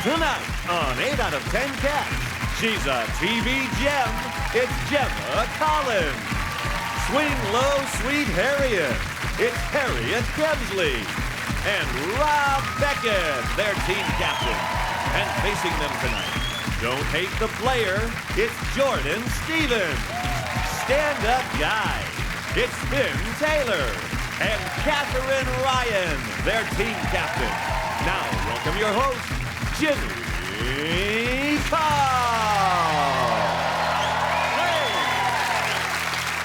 Tonight on 8 out of 10 Cats, she's a TV gem. It's Gemma Collins. Swing Low, Sweet Harriet. It's Harriet Kemsley. And Rob Beckett, their team captain. And facing them tonight, don't hate the player, it's Jordan Stevens. Stand-up guy, it's Finn Taylor. And Catherine Ryan, their team captain. Now, welcome your host, Jimmy Carr.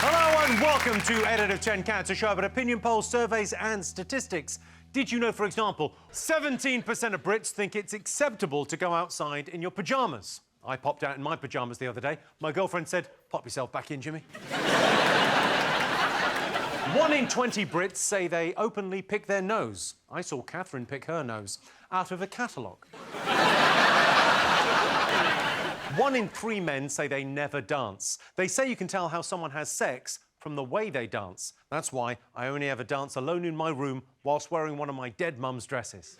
Hello and welcome to 8 out of 10 Cats, a show about opinion polls, surveys and statistics. Did you know, for example, 17% of Brits think it's acceptable to go outside in your pyjamas? I popped out in my pyjamas the other day. My girlfriend said, pop yourself back in, Jimmy. 1 in 20 Brits say they openly pick their nose. I saw Catherine pick her nose out of a catalogue. 1 in 3 men say they never dance. They say you can tell how someone has sex from the way they dance. That's why I only ever dance alone in my room whilst wearing one of my dead mum's dresses.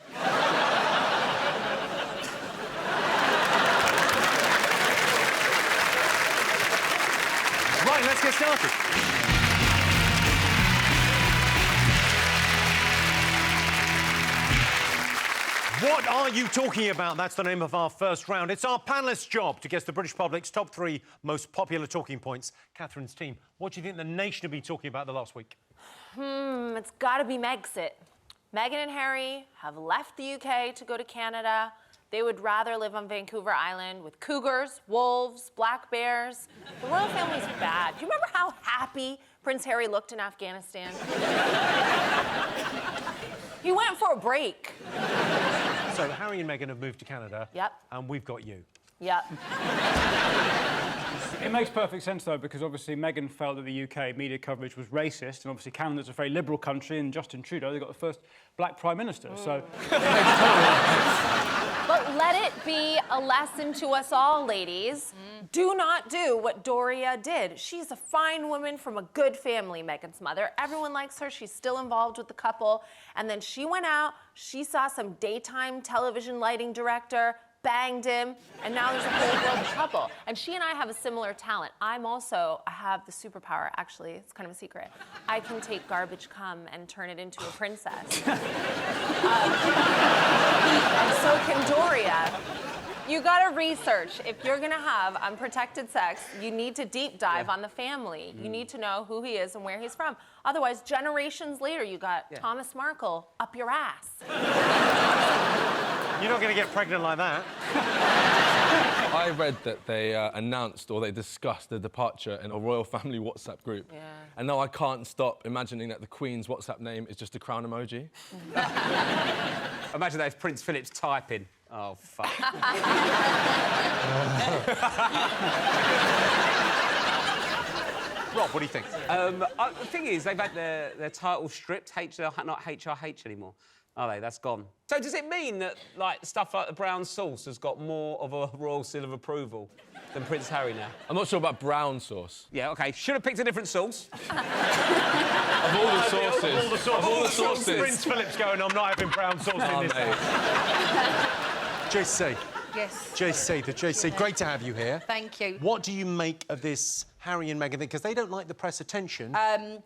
Right, let's get started. What are you talking about? That's the name of our first round. It's our panellists' job to guess the British public's top 3 most popular talking points. Catherine's team, what do you think the nation have been talking about the last week? It's got to be Megxit. Meghan and Harry have left the UK to go to Canada. They would rather live on Vancouver Island with cougars, wolves, black bears. The royal family's bad. Do you remember how happy Prince Harry looked in Afghanistan? He went for a break. So Harry and Meghan have moved to Canada. Yep. And we've got you. Yep. It makes perfect sense, though, because obviously Meghan felt that the UK media coverage was racist, and obviously Canada's a very liberal country, and Justin Trudeau, they got the first black Prime Minister, so... But let it be a lesson to us all, ladies. Do not do what Doria did. She's a fine woman from a good family, Meghan's mother. Everyone likes her. She's still involved with the couple. And then she went out, she saw some daytime television lighting director, banged him, and now there's a whole world of trouble. And she and I have a similar talent. I have the superpower, actually, it's kind of a secret. I can take garbage cum and turn it into a princess. And so can Doria. You gotta research. If you're gonna have unprotected sex, you need to deep dive on the family. You need to know who he is and where he's from. Otherwise, generations later, you got Thomas Markle up your ass. You're not going to get pregnant like that. I read that they announced or they discussed the departure in a royal family WhatsApp group. Yeah. And now I can't stop imagining that the Queen's WhatsApp name is just a crown emoji. Imagine that if Prince Philip's typing. Oh, fuck. Rob, what do you think? The thing is, they've had their title stripped, not HRH anymore. Are they? That's gone. So does it mean that, like, stuff like the brown sauce has got more of a royal seal of approval than Prince Harry now? I'm not sure about brown sauce. Yeah, OK. Should have picked a different sauce. Of all the sauces. Of all the sauces. Prince Philip's going, I'm not having brown sauce in this house. JC. Yes. JC, the JC. Great to have you here. Thank you. What do you make of this Harry and Meghan thing? Because they don't like the press attention. I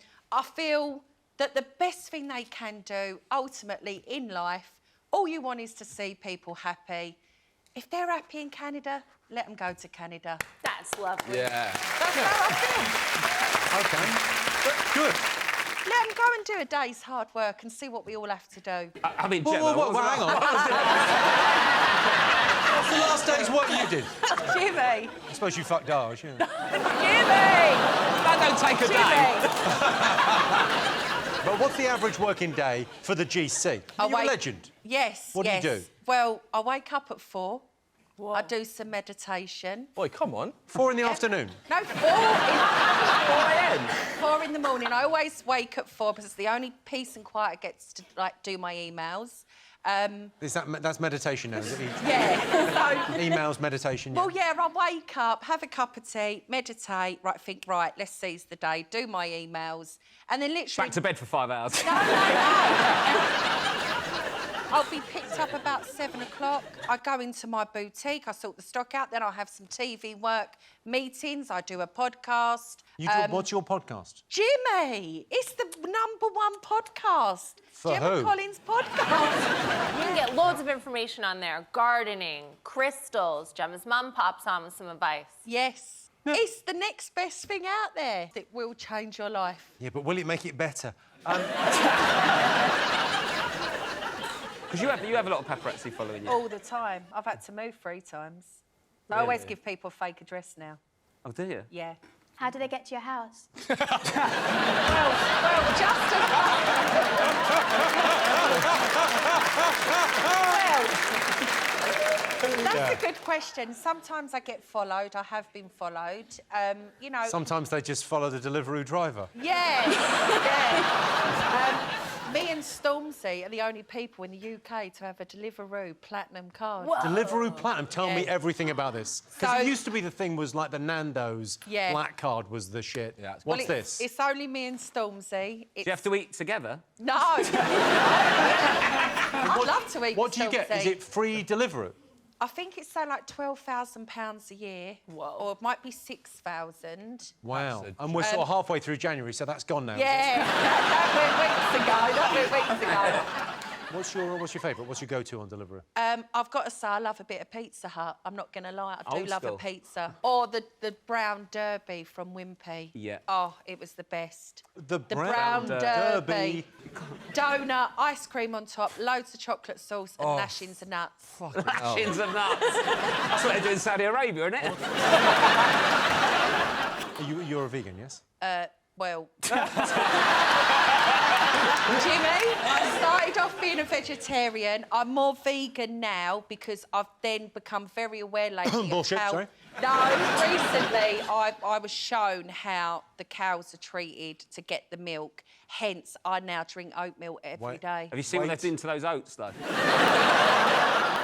feel that the best thing they can do, ultimately, in life, all you want is to see people happy. If they're happy in Canada, let them go to Canada. That's lovely. Yeah. That's how I feel. OK. Good. Let them go and do a day's hard work and see what we all have to do. I mean, Gemma... hang on. What's the last day's work you did? Jimmy. I suppose you fucked Darge, yeah. Jimmy! That don't take a day. But what's the average working day for the GC? You're a legend. Yes, What do you do? Well, I wake up at 4. I do some meditation. Boy, come on. 4 in the afternoon? No, 4 a.m. 4 in the morning. I always wake at 4 because it's the only peace and quiet I get to, like, do my emails. That's meditation now, is it? Yeah. Emails, meditation, yeah. Well, yeah, I wake up, have a cup of tea, meditate, think, right, let's seize the day, do my emails, and then literally... Back to bed for 5 hours. No. I'll be picked get up about 7 o'clock. I go into my boutique, I sort the stock out, then I have some TV work, meetings, I do a podcast. What's your podcast? Jimmy! It's the #1 podcast. For Gemma who? Collins' podcast. You can get loads of information on there. Gardening, crystals. Gemma's mum pops on with some advice. Yes. It's the next best thing out there that will change your life. Yeah, but will it make it better? Because you have a lot of paparazzi following you. All the time. I've had to move 3 times. I always give people a fake address now. Oh, do you? Yeah. How do they get to your house? Well, just That's a good question. Sometimes I get followed. I have been followed. You know. Sometimes they just follow the Deliveroo driver. Yeah. Me and Stormzy are the only people in the UK to have a Deliveroo Platinum card. Whoa. Deliveroo Platinum. Tell me Yes. everything about this. Because So- it used to be the thing was like the Nando's Yeah. black card was the shit. Yeah, it's- What's Well, this? It's only me and Stormzy. Do you have to eat together? No. I'd love to eat What do you get? Stormzy. Is it free Deliveroo? I think it's like £12,000 a year. Whoa. Or it might be 6,000. Wow. That's And we're sort of halfway through January, so that's gone now. is it? Yeah, that went weeks ago. What's your favourite? What's your go-to on Deliveroo? I've got to say, I love a bit of Pizza Hut. I'm not going to lie, I do Old love school. a pizza. Or the brown derby from Wimpy. Yeah. Oh, it was the best. The brown derby. Donut, ice cream on top, loads of chocolate sauce and lashings of nuts. Shins of nuts. That's what they do in Saudi Arabia, isn't it? You're a vegan, yes? Well... Jimmy, I started off being a vegetarian. I'm more vegan now because I've then become very aware lately of Bullshit, how... sorry. No, recently I was shown how the cows are treated to get the milk. Hence, I now drink oatmeal every day. Have you seen what they've done to those oats, though?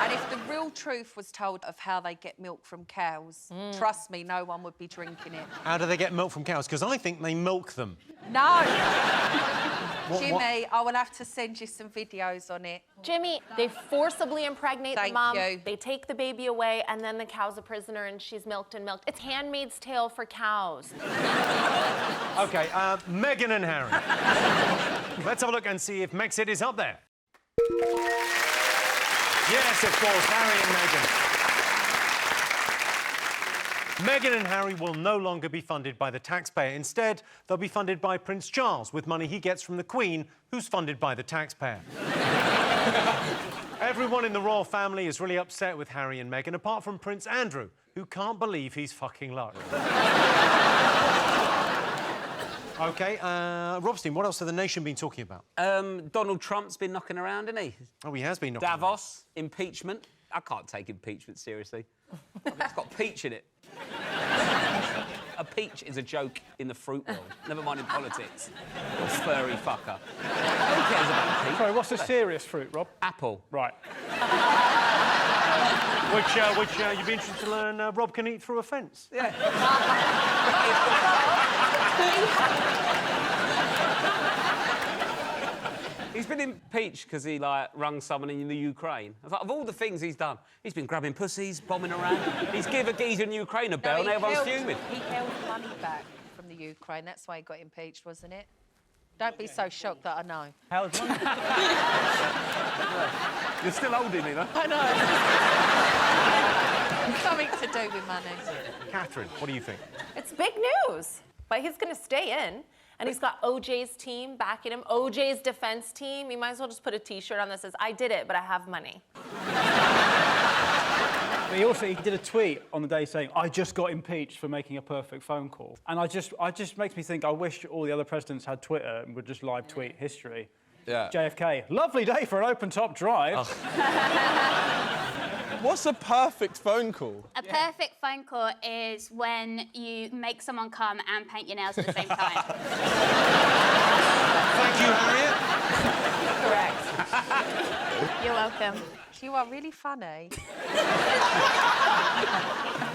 And if the real truth was told of how they get milk from cows, trust me, no one would be drinking it. How do they get milk from cows? Because I think they milk them. No! Jimmy, I will have to send you some videos on it. Jimmy, they forcibly impregnate the Thank mom. you. They take the baby away, and then the cow's a prisoner, and she's milked and milked. It's Handmaid's Tale for cows. OK, Meghan and Harry. Let's have a look and see if Megxit is up there. Yes, of course, Harry and Meghan. Meghan and Harry will no longer be funded by the taxpayer. Instead, they'll be funded by Prince Charles with money he gets from the Queen, who's funded by the taxpayer. Everyone in the royal family is really upset with Harry and Meghan, apart from Prince Andrew, who can't believe he's fucking luck. OK, Robstein, what else has the nation been talking about? Donald Trump's been knocking around, hasn't he? Oh, he has been knocking Davos, impeachment. I can't take impeachment seriously. It's got peach in it. A peach is a joke in the fruit world, never mind in politics. You furry fucker. Who cares about peach? Sorry, what's the serious fruit, Rob? Apple. Right. Which you'd be interested to learn Rob can eat through a fence. Yeah. He's been impeached because he, like, rung someone in the Ukraine. I was like, of all the things he's done, he's been grabbing pussies, bombing around. He's given a geezer in Ukraine a bell and everyone's fuming. He held money back from the Ukraine. That's why he got impeached, wasn't it? Don't be so shocked that I know. How's money? You're still holding me, though. I know. Something to do with money. Catherine, what do you think? It's big news. But he's going to stay in. And he's got OJ's team backing him, OJ's defense team. You might as well just put a T-shirt on that says, I did it, but I have money. But he did a tweet on the day saying, I just got impeached for making a perfect phone call. And I just makes me think, I wish all the other presidents had Twitter and would just live tweet history. Yeah. JFK, lovely day for an open-top drive. Oh. What's a perfect phone call? A perfect phone call is when you make someone come and paint your nails at the same time. Thank you, Harriet. Correct. You're welcome. You are really funny.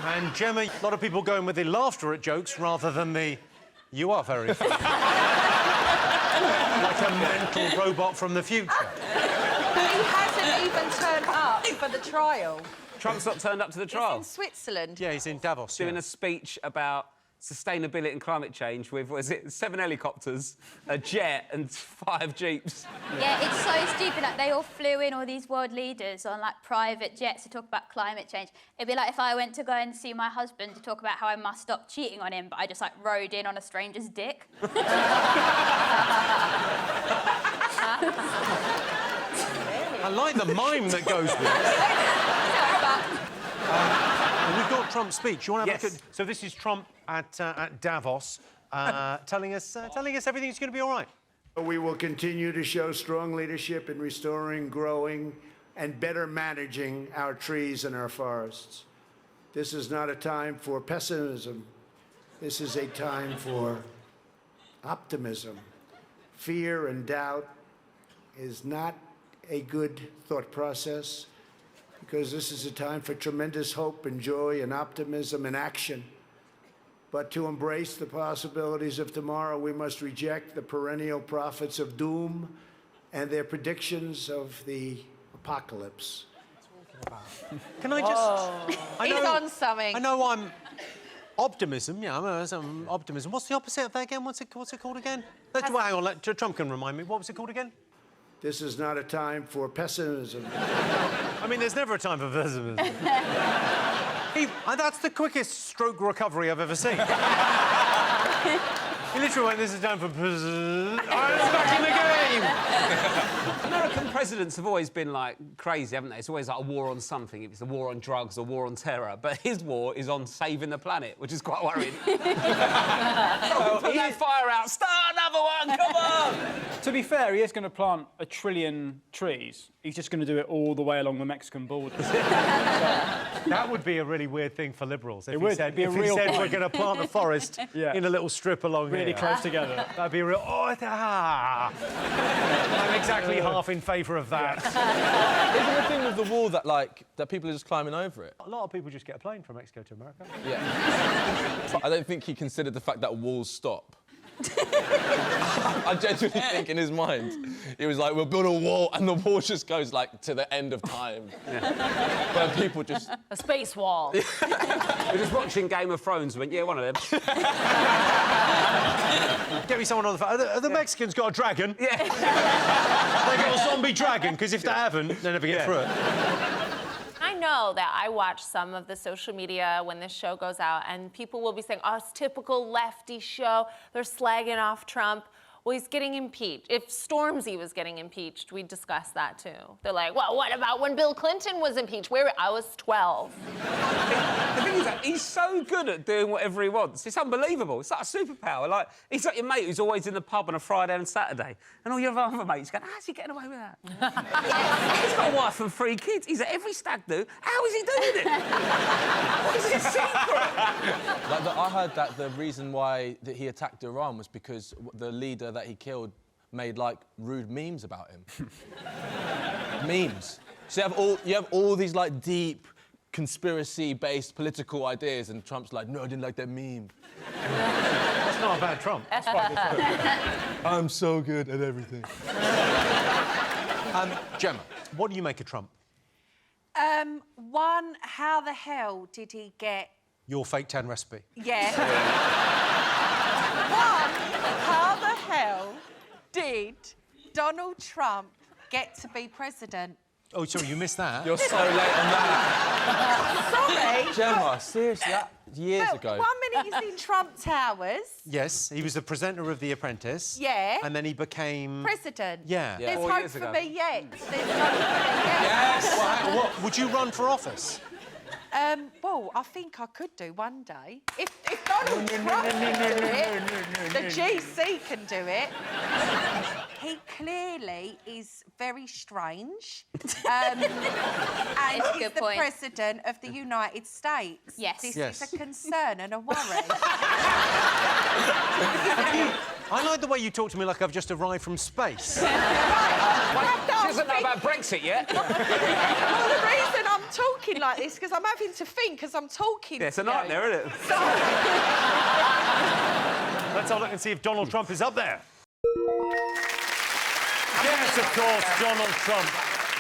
And Gemma, a lot of people going with the laughter at jokes rather than the... You are very funny. Like a mental robot from the future. He hasn't even turned up for the trial. Trump's not turned up to the He's trial. in Switzerland. Yeah, he's in Davos. Doing a speech about sustainability and climate change with, what is it, 7 helicopters, a jet and 5 jeeps. Yeah, it's so stupid. Like, they all flew in, all these world leaders, on, like, private jets to talk about climate change. It'd be like if I went to go and see my husband to talk about how I must stop cheating on him, but I just, like, rode in on a stranger's dick. I like the mime that goes with it. We've got Trump's speech. You want to have a look at... So this is Trump at Davos telling us everything's going to be all right. We will continue to show strong leadership in restoring, growing, and better managing our trees and our forests. This is not a time for pessimism. This is a time for optimism. Fear and doubt is not a good thought process, because this is a time for tremendous hope and joy and optimism and action. But to embrace the possibilities of tomorrow, we must reject the perennial prophets of doom and their predictions of the apocalypse. Can I just... He's on something. I know I'm... Optimism, yeah, I'm optimism. What's the opposite of that again? What's it called again? Hang on, Trump can remind me. What was it called again? This is not a time for pessimism. I mean, there's never a time for pessimism. That's the quickest stroke recovery I've ever seen. He literally went, this is time for pessimism. I'm back in the game! American presidents have always been, like, crazy, haven't they? It's always like a war on something. If it's a war on drugs or war on terror. But his war is on saving the planet, which is quite worrying. Put that fire out. Start another one, come on! To be fair, he is going to plant 1 trillion trees. He's just going to do it all the way along the Mexican border. That would be a really weird thing for Liberals. If would. He said, It'd be a if real he said point. we're going to plant a forest in a little strip along Really here. close together. That'd be a real... I'm exactly half in favour of that. Isn't the thing with the wall that, like, that people are just climbing over it? A lot of people just get a plane from Mexico to America. Yeah. I don't think he considered the fact that walls stop. I genuinely think in his mind, he was like, we'll build a wall, and the wall just goes, like, to the end of time. Yeah. Where people just... A space wall. We're just watching Game of Thrones and went, yeah, one of them. Get me someone on the phone. Have the Mexicans got a dragon? Yeah. They've got a zombie dragon, because if they haven't, they never get through it. I know that I watch some of the social media when this show goes out, and people will be saying, oh, it's typical lefty show. They're slagging off Trump. Well, he's getting impeached. If Stormzy was getting impeached, we'd discuss that too. They're like, well, what about when Bill Clinton was impeached? I was 12. The thing is that he's so good at doing whatever he wants. It's unbelievable. It's like a superpower. Like, he's like your mate who's always in the pub on a Friday and Saturday, and all your other mates going, how's he getting away with that? He's got a wife and 3 kids. He's at every stag do. How is he doing it? What is his secret? Like, I heard that the reason why that he attacked Iran was because the leader that he killed made, like, rude memes about him. Memes. So you have all these, like, deep, conspiracy-based political ideas, and Trump's like, no, I didn't like that meme. That's not a bad Trump. That's quite good. I'm so good at everything. Gemma, what do you make of Trump? One, how the hell did he get... Your fake 10 recipe. Yeah. One, how the hell did Donald Trump get to be president? Oh, sorry, you missed that. You're so late on that. Sorry. Gemma, seriously, that years ago. 1 minute he's in Trump Towers. Yes, he was the presenter of The Apprentice. Yeah. And then he became... President. Yeah. There's 4 hope years for ago. me yet. There's hope for me yet. Yes! What, would you run for office? Well, I think I could do one day. If Donald Trump can do it, the GC can do it. He clearly is very strange. And he's good the point. President of the United States. Yes. This Yes. is a concern and a worry. I like the way you talk to me like I've just arrived from space. She doesn't know about Brexit yet. Well, the reason I'm talking like this because I'm having to think as I'm talking. Yeah, it's a to you. nightmare, isn't it? Let's have a look and see if Donald Trump is up there. Yes, of course, Donald Trump.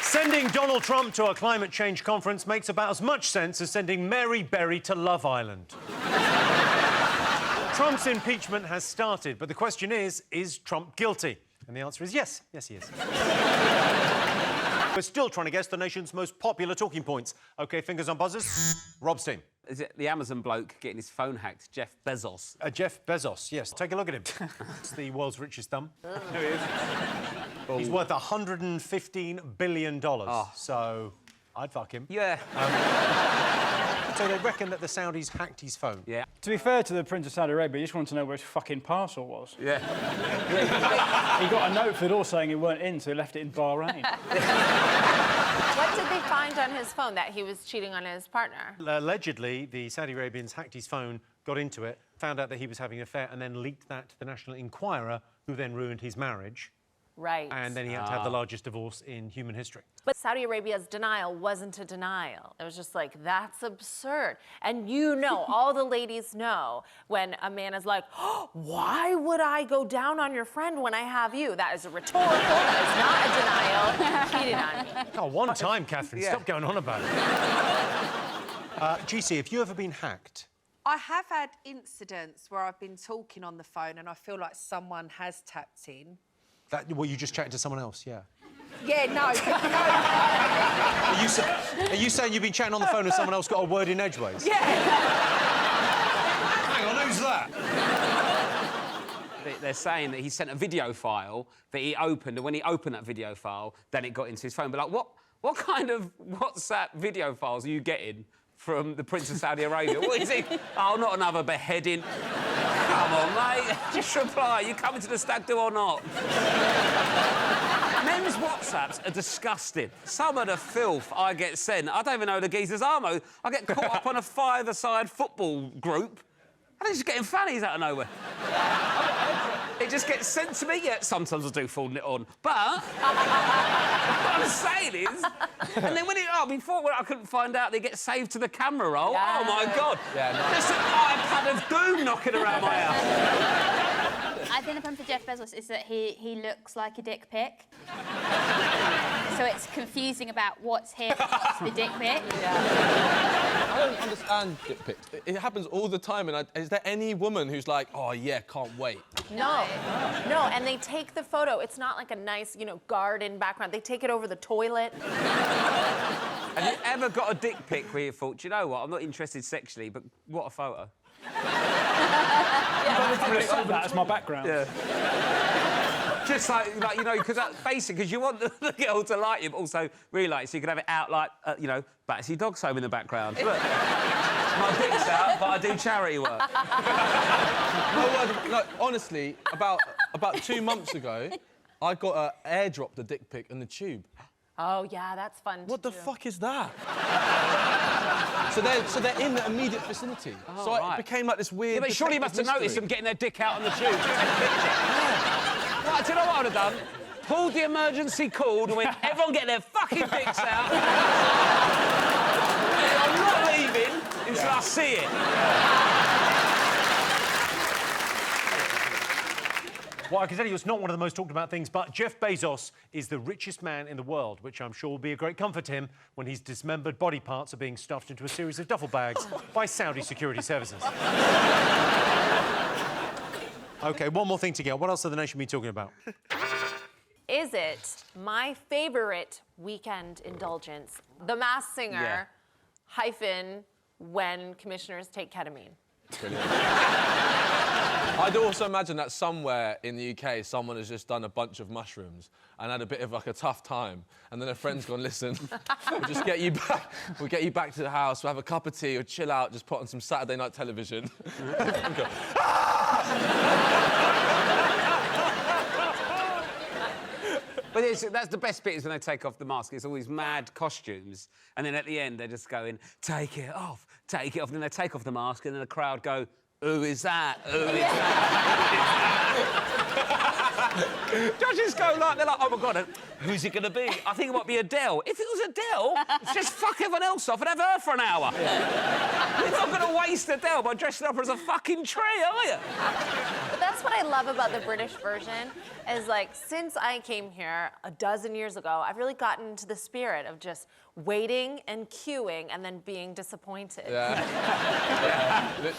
Sending Donald Trump to a climate change conference makes about as much sense as sending Mary Berry to Love Island. Trump's impeachment has started, but the question is Trump guilty? And the answer is yes. Yes, he is. We're still trying to guess the nation's most popular talking points. OK, fingers on buzzers. Rob's team. Is it the Amazon bloke getting his phone hacked? Jeff Bezos. Jeff Bezos, yes. Take a look at him. It's the world's richest thumb. There he is. He's worth $115 billion. Oh. So I'd fuck him. Yeah. So they reckon that the Saudis hacked his phone. Yeah. To be fair to the Prince of Saudi Arabia, he just wanted to know where his fucking parcel was. Yeah. He got a note for the door saying he weren't in, so he left it in Bahrain. What did they find on his phone? That he was cheating on his partner? Allegedly, the Saudi Arabians hacked his phone, got into it, found out that he was having an affair, and then leaked that to the National Enquirer, who then ruined his marriage. Right. And then he had to have the largest divorce in human history. But Saudi Arabia's denial wasn't a denial. It was just like, that's absurd. And you know, all the ladies know when a man is like, oh, why would I go down on your friend when I have you? That is a rhetorical, that is not a denial. Cheating on me. Oh, one time, Catherine. Yeah. Stop going on about it. GC, have you ever been hacked? I have had incidents where I've been talking on the phone and I feel like someone has tapped in. Well, you just chatting to someone else, yeah. Yeah, no. Are you saying you've been chatting on the phone and someone else got a word in edgeways? Yeah. Hang on, who's that? They're saying that he sent a video file that he opened, and when he opened that video file, then it got into his phone. But, like, what kind of WhatsApp video files are you getting from the Prince of Saudi Arabia? What is it? Oh, not another beheading. Come on, mate. Just reply. You coming to the stag do or not? Men's WhatsApps are disgusting. Some of the filth I get sent, I don't even know the geezer's armo. I get caught up on a five-a-side football group, and they're just getting fannies out of nowhere. It just gets sent to me. Yeah, sometimes I do forward it on. But what I'm saying is... And then when before when I couldn't find out they get saved to the camera roll. Yeah. Oh, my God. Yeah, there's an iPad of doom knocking around my house. I think the problem for Jeff Bezos is that he looks like a dick pic. So it's confusing about what's him and what's the dick pic. I don't understand dick pics. It happens all the time, and is there any woman who's like, oh, yeah, can't wait? No, and they take the photo. It's not like a nice, garden background. They take it over the toilet. Have you ever got a dick pic where you thought, do you know what, I'm not interested sexually, but what a photo? That as my background. Yeah. Just like because basically, because you want the girl to like you, but also really like, so you can have it out like, Batsy Dog's Home in the background. Look, my dick's out, but I do charity work. No, honestly, about 2 months ago, I got airdropped a dick pic in the tube. Oh, yeah, that's fun What to the do. fuck is that? So they're in the immediate vicinity. Oh, so right. it became like this weird... Yeah, but surely you must have noticed them getting their dick out on the tube. Right, do you know what I would have done? Pulled the emergency cord and went, everyone get their fucking dicks out. I'm not leaving until I see it. Well, I can tell you it's not one of the most talked about things, but Jeff Bezos is the richest man in the world, which I'm sure will be a great comfort to him when his dismembered body parts are being stuffed into a series of duffel bags by Saudi security services. OK, one more thing to get. What else have the nation been talking about? Is it my favorite weekend indulgence, The Masked Singer, hyphen when commissioners take ketamine? Brilliant. I'd also imagine that somewhere in the UK, someone has just done a bunch of mushrooms and had a bit of like a tough time, and then a friend's gone, listen, we'll just get you back. We'll get you back to the house. We'll have a cup of tea, or chill out, just put on some Saturday night television. And go, But that's the best bit is when they take off the mask. It's all these mad costumes, and then at the end they're just going, take it off, take it off. And then they take off the mask, and then the crowd go, who is that? Who is that? Judges go like, they're like, oh my God, who's it going to be? I think it might be Adele. If it was Adele, just fuck everyone else off and have her for an hour. Yeah. You're not going to waste Adele by dressing up as a fucking tree, are you? But that's what I love about the British version, is like, since I came here a dozen years ago, I've really gotten into the spirit of just waiting and queuing and then being disappointed. Yeah.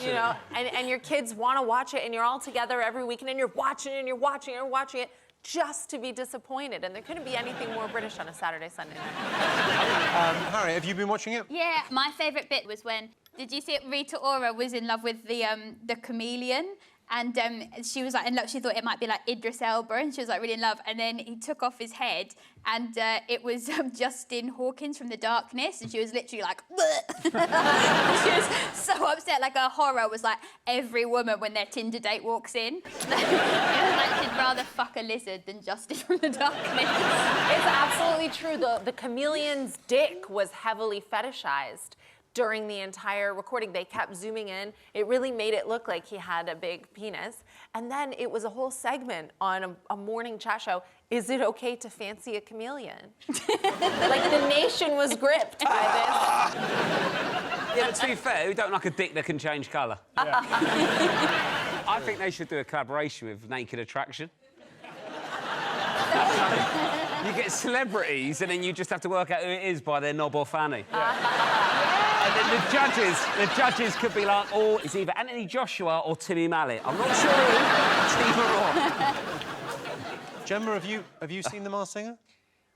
You know, and your kids want to watch it, and you're all together every weekend, and you're watching it, and you're watching it, and watching it, just to be disappointed. And there couldn't be anything more British on a Saturday, Sunday night. Harry, have you been watching it? Yeah, my favourite bit was when, did you see it? Rita Ora was in love with the chameleon. And she was like in love. She thought it might be like Idris Elba, and she was like really in love. And then he took off his head, and it was Justin Hawkins from The Darkness, and she was literally like, she was so upset. Like her horror was like every woman when their Tinder date walks in. It was like she'd rather fuck a lizard than Justin from The Darkness. It's absolutely true. The chameleon's dick was heavily fetishized during the entire recording. They kept zooming in. It really made it look like he had a big penis. And then it was a whole segment on a morning chat show. Is it okay to fancy a chameleon? Like the nation was gripped by this. Yeah, but to be fair, we don't like a dick that can change colour. Yeah. I think they should do a collaboration with Naked Attraction. You get celebrities, and then you just have to work out who it is by their knob or fanny. And then the judges could be like, oh, it's either Anthony Joshua or Timmy Mallet. I'm not sure who. It's either or. Gemma, have you seen The Masked Singer?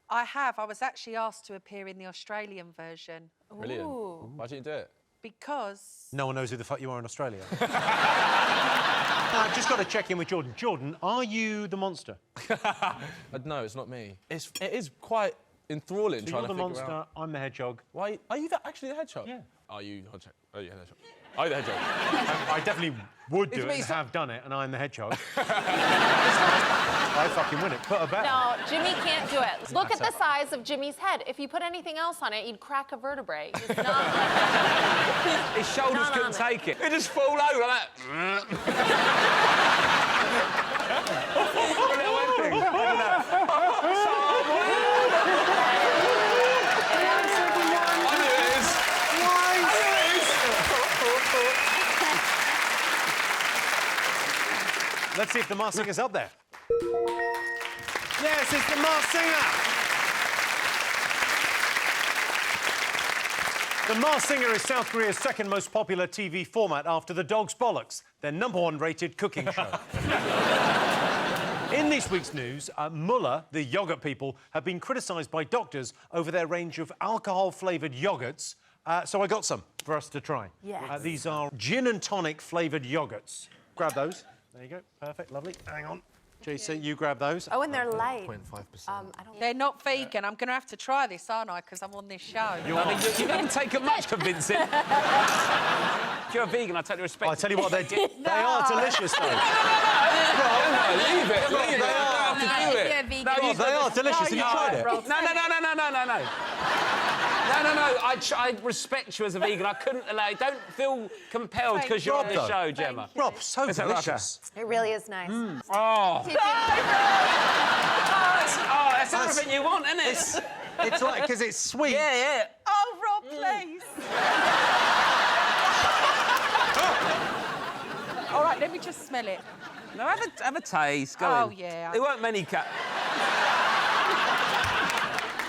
I have. I was actually asked to appear in the Australian version. Brilliant. Why didn't you do it? Because... No one knows who the fuck you are in Australia. I've just got to check in with Jordan. Jordan, are you the monster? No, it's not me. It is quite enthralling So trying you're to the figure monster, out. I'm the hedgehog. Why are you actually the hedgehog? Yeah. Are you the hedgehog? Are you the hedgehog? Are you the hedgehog? I definitely would do It's it me, and so- have done it, and I'm the hedgehog. I fucking win it. Put a bet. No, Jimmy can't do it. Look at the size of Jimmy's head. If you put anything else on it, you'd crack a vertebrae. It's not... His shoulders Not couldn't on it. take it. They just fall over like that. Let's see if The Masked Singer's up there. Yes, it's The Masked Singer! The Masked Singer is South Korea's second most popular TV format after The Dog's Bollocks, their #1 rated cooking show. In this week's news, Muller, the yoghurt people, have been criticised by doctors over their range of alcohol-flavoured yoghurts. So I got some for us to try. Yes. These are gin and tonic flavoured yoghurts. Grab those. There you go. Perfect. Lovely. Hang on. JC, you grab those. Oh, and they're light. 0.5%. I don't... They're not vegan. I'm going to have to try this, aren't I? Because I'm on this show. I mean, you haven't taken much convincing. If you're a vegan, I totally respect I tell you what, they are delicious, though. No, leave it. Leave it. You don't have to do it. You're a vegan. No, Oh, they are delicious. Have you tried it? No. I respect you as a vegan. I couldn't allow. Don't feel compelled because you're on the Rob, though. show, Gemma. Rob, so Is that delicious. It really is nice. Oh, Do you think- that's everything you want, isn't it? It's like, because it's sweet. Yeah. Oh, Rob, please. All right, let me just smell it. No, have a taste. Go Oh, in. yeah. There weren't many cat.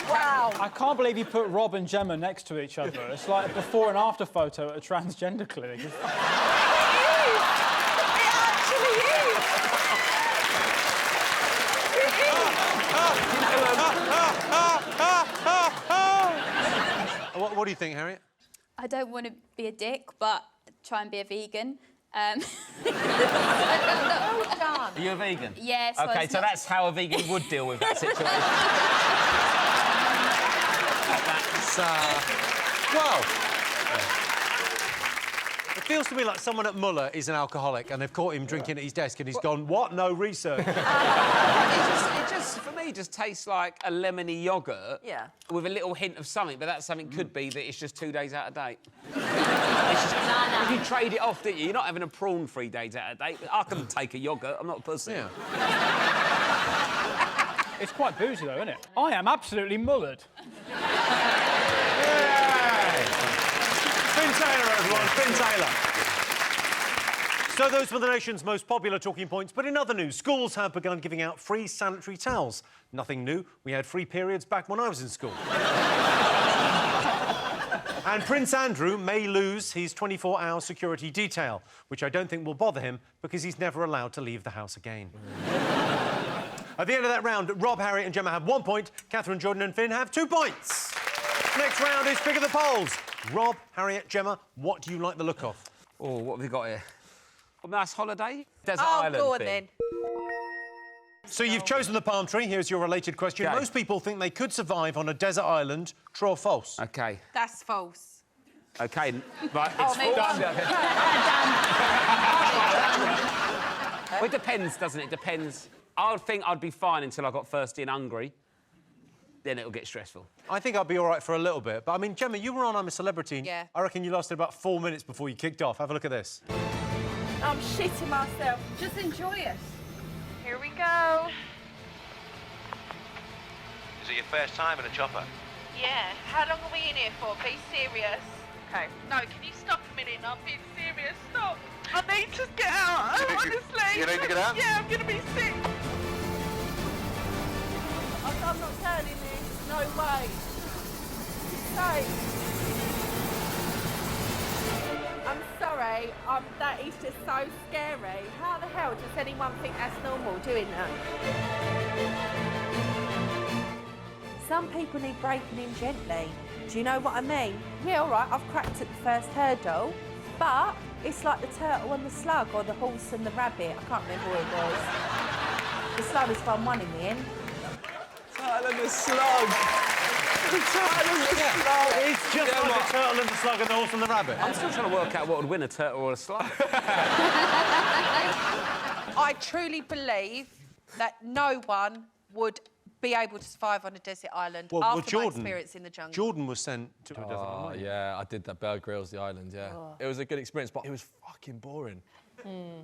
Wow. I can't believe you put Rob and Gemma next to each other. It's like a before and after photo at a transgender clinic. It actually is. What do you think, Harriet? I don't want to be a dick, but try and be a vegan. Well done. Are you a vegan? Yeah, so Okay, it's so not- that's how a vegan would deal with that situation. Well, it feels to me like someone at Muller is an alcoholic and they've caught him drinking at his desk and he's gone, what? No research. It just, for me, just tastes like a lemony yoghurt. Yeah. With a little hint of something, but that something could be that it's just 2 days out of date. It's just, if you trade it off, didn't you? You're not having a prawn 3 days out of date. I can take a yoghurt. I'm not a pussy. Yeah. It's quite boozy, though, isn't it? I am absolutely mullered. Finn Taylor, everyone. Finn Taylor. So those were the nation's most popular talking points. But in other news, schools have begun giving out free sanitary towels. Nothing new. We had free periods back when I was in school. And Prince Andrew may lose his 24-hour security detail, which I don't think will bother him because he's never allowed to leave the house again. At the end of that round, Rob, Harry and Gemma have 1 point. Catherine, Jordan and Finn have 2 points. Next round is Pick of the Polls. Rob, Harriet, Gemma, what do you like the look of? Oh, what have we got here? A nice holiday? Desert Oh, island go on thing. then. So you've chosen the palm tree. Here's your related question. Okay. Most people think they could survive on a desert island. True or false? OK. That's false. OK, right, it's maybe false. done. Well, it depends, doesn't it? Depends. I would think I'd be fine until I got thirsty and hungry. Then it'll get stressful. I think I'll be all right for a little bit. But, I mean, Gemma, you were on I'm a Celebrity. And Yeah. I reckon you lasted about 4 minutes before you kicked off. Have a look at this. I'm shitting myself. Just enjoy it. Here we go. Is it your first time in a chopper? Yeah. How long are we in here for? Be serious. Okay. No, can you stop a minute? I'm being serious. Stop. I need to get out. Honestly. You need to get out? Yeah, I'm gonna be sick. I'm not turning this. No way. Safe. I'm sorry. That is just so scary. How the hell does anyone think that's normal doing that? Some people need breaking in gently. Do you know what I mean? Yeah, all right, I've cracked at the first hurdle, but it's like the turtle and the slug, or the horse and the rabbit. I can't remember what it was. The slowest one won in the end. Turtle and the slug. The turtle and the slug. It's just like the turtle and the slug and the horse and the rabbit. I'm still trying to work out what would win, a turtle or a slug. I truly believe that no one would be able to survive on a desert island after my experience in the jungle. Jordan was sent to a desert Oh, island. yeah, I did that. Bear Grylls, the island, yeah. Oh. It was a good experience, but it was fucking boring.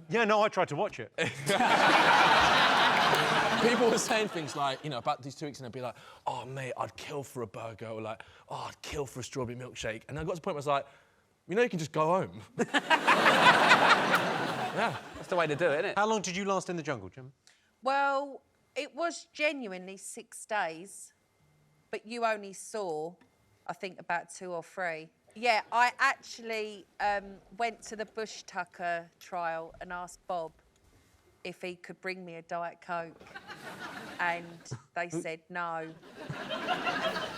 Yeah, no, I tried to watch it. People were saying things like, you know, about these 2 weeks, and they'd be like, oh, mate, I'd kill for a burger, or like, oh, I'd kill for a strawberry milkshake. And I got to the point where I was like, you know, you can just go home. Yeah, that's the way to do it, isn't it? How long did you last in the jungle, Jim? Well, it was genuinely 6 days, but you only saw, I think, about 2 or 3. Yeah, I actually went to the Bush Tucker trial and asked Bob if he could bring me a Diet Coke, and they said no.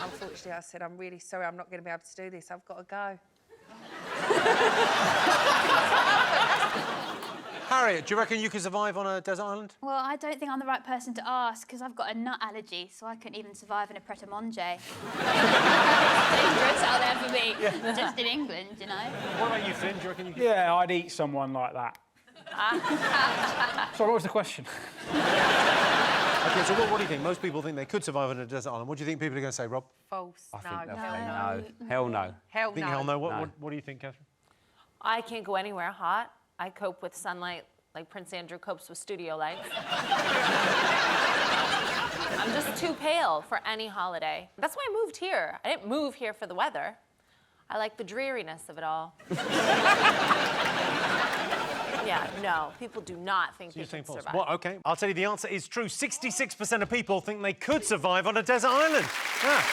Unfortunately, I said, I'm really sorry, I'm not going to be able to do this. I've got to go. Harriet, do you reckon you could survive on a desert island? Well, I don't think I'm the right person to ask because I've got a nut allergy, so I couldn't even survive in a pret-a-manger. Dangerous out there for me, just in England, you know. What about you, Finn? Do you reckon you could... Yeah, I'd eat someone like that. Sorry, what was the question? OK, so what do you think? Most people think they could survive on a desert island. What do you think people are going to say, Rob? False. I think No. definitely no. Hell no. Hell Think no. hell no. No. What do you think, Catherine? I can't go anywhere hot. I cope with sunlight like Prince Andrew copes with studio lights. I'm just too pale for any holiday. That's why I moved here. I didn't move here for the weather. I like the dreariness of it all. Yeah, no, people do not think they can survive. Well, OK, I'll tell you the answer is true. 66% of people think they could survive on a desert island. Yeah.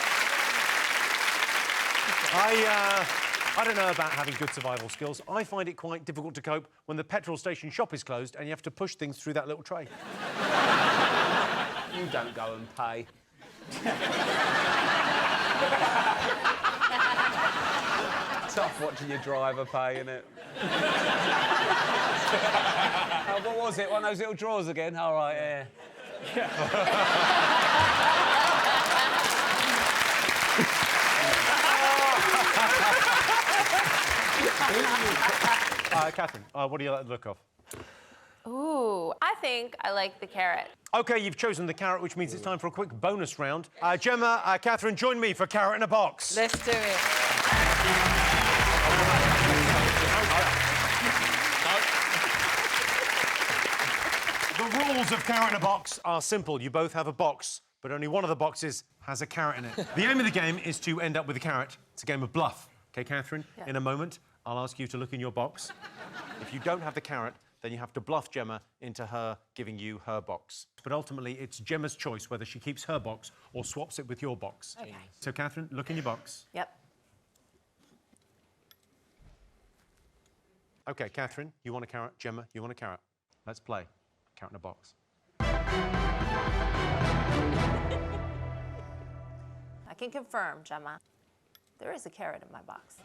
I don't know about having good survival skills. I find it quite difficult to cope when the petrol station shop is closed and you have to push things through that little tray. You don't go and pay. Tough watching your driver pay, innit? Oh, what was it? One of those little drawers again? All right, yeah. Catherine, what do you like the look of? Ooh, I think I like the carrot. OK, you've chosen the carrot, which means it's time for a quick bonus round. Gemma, Catherine, join me for Carrot in a Box. Let's do it. The rules of Carrot in a Box are simple. You both have a box, but only one of the boxes has a carrot in it. The aim of the game is to end up with a carrot. It's a game of bluff. OK, Catherine, in a moment, I'll ask you to look in your box. If you don't have the carrot, then you have to bluff Gemma into her giving you her box. But ultimately, it's Gemma's choice whether she keeps her box or swaps it with your box. Okay. So, Catherine, look in your box. Yep. OK, Catherine, you want a carrot. Gemma, you want a carrot. Let's play. Carrot in a box. I can confirm, Gemma. There is a carrot in my box.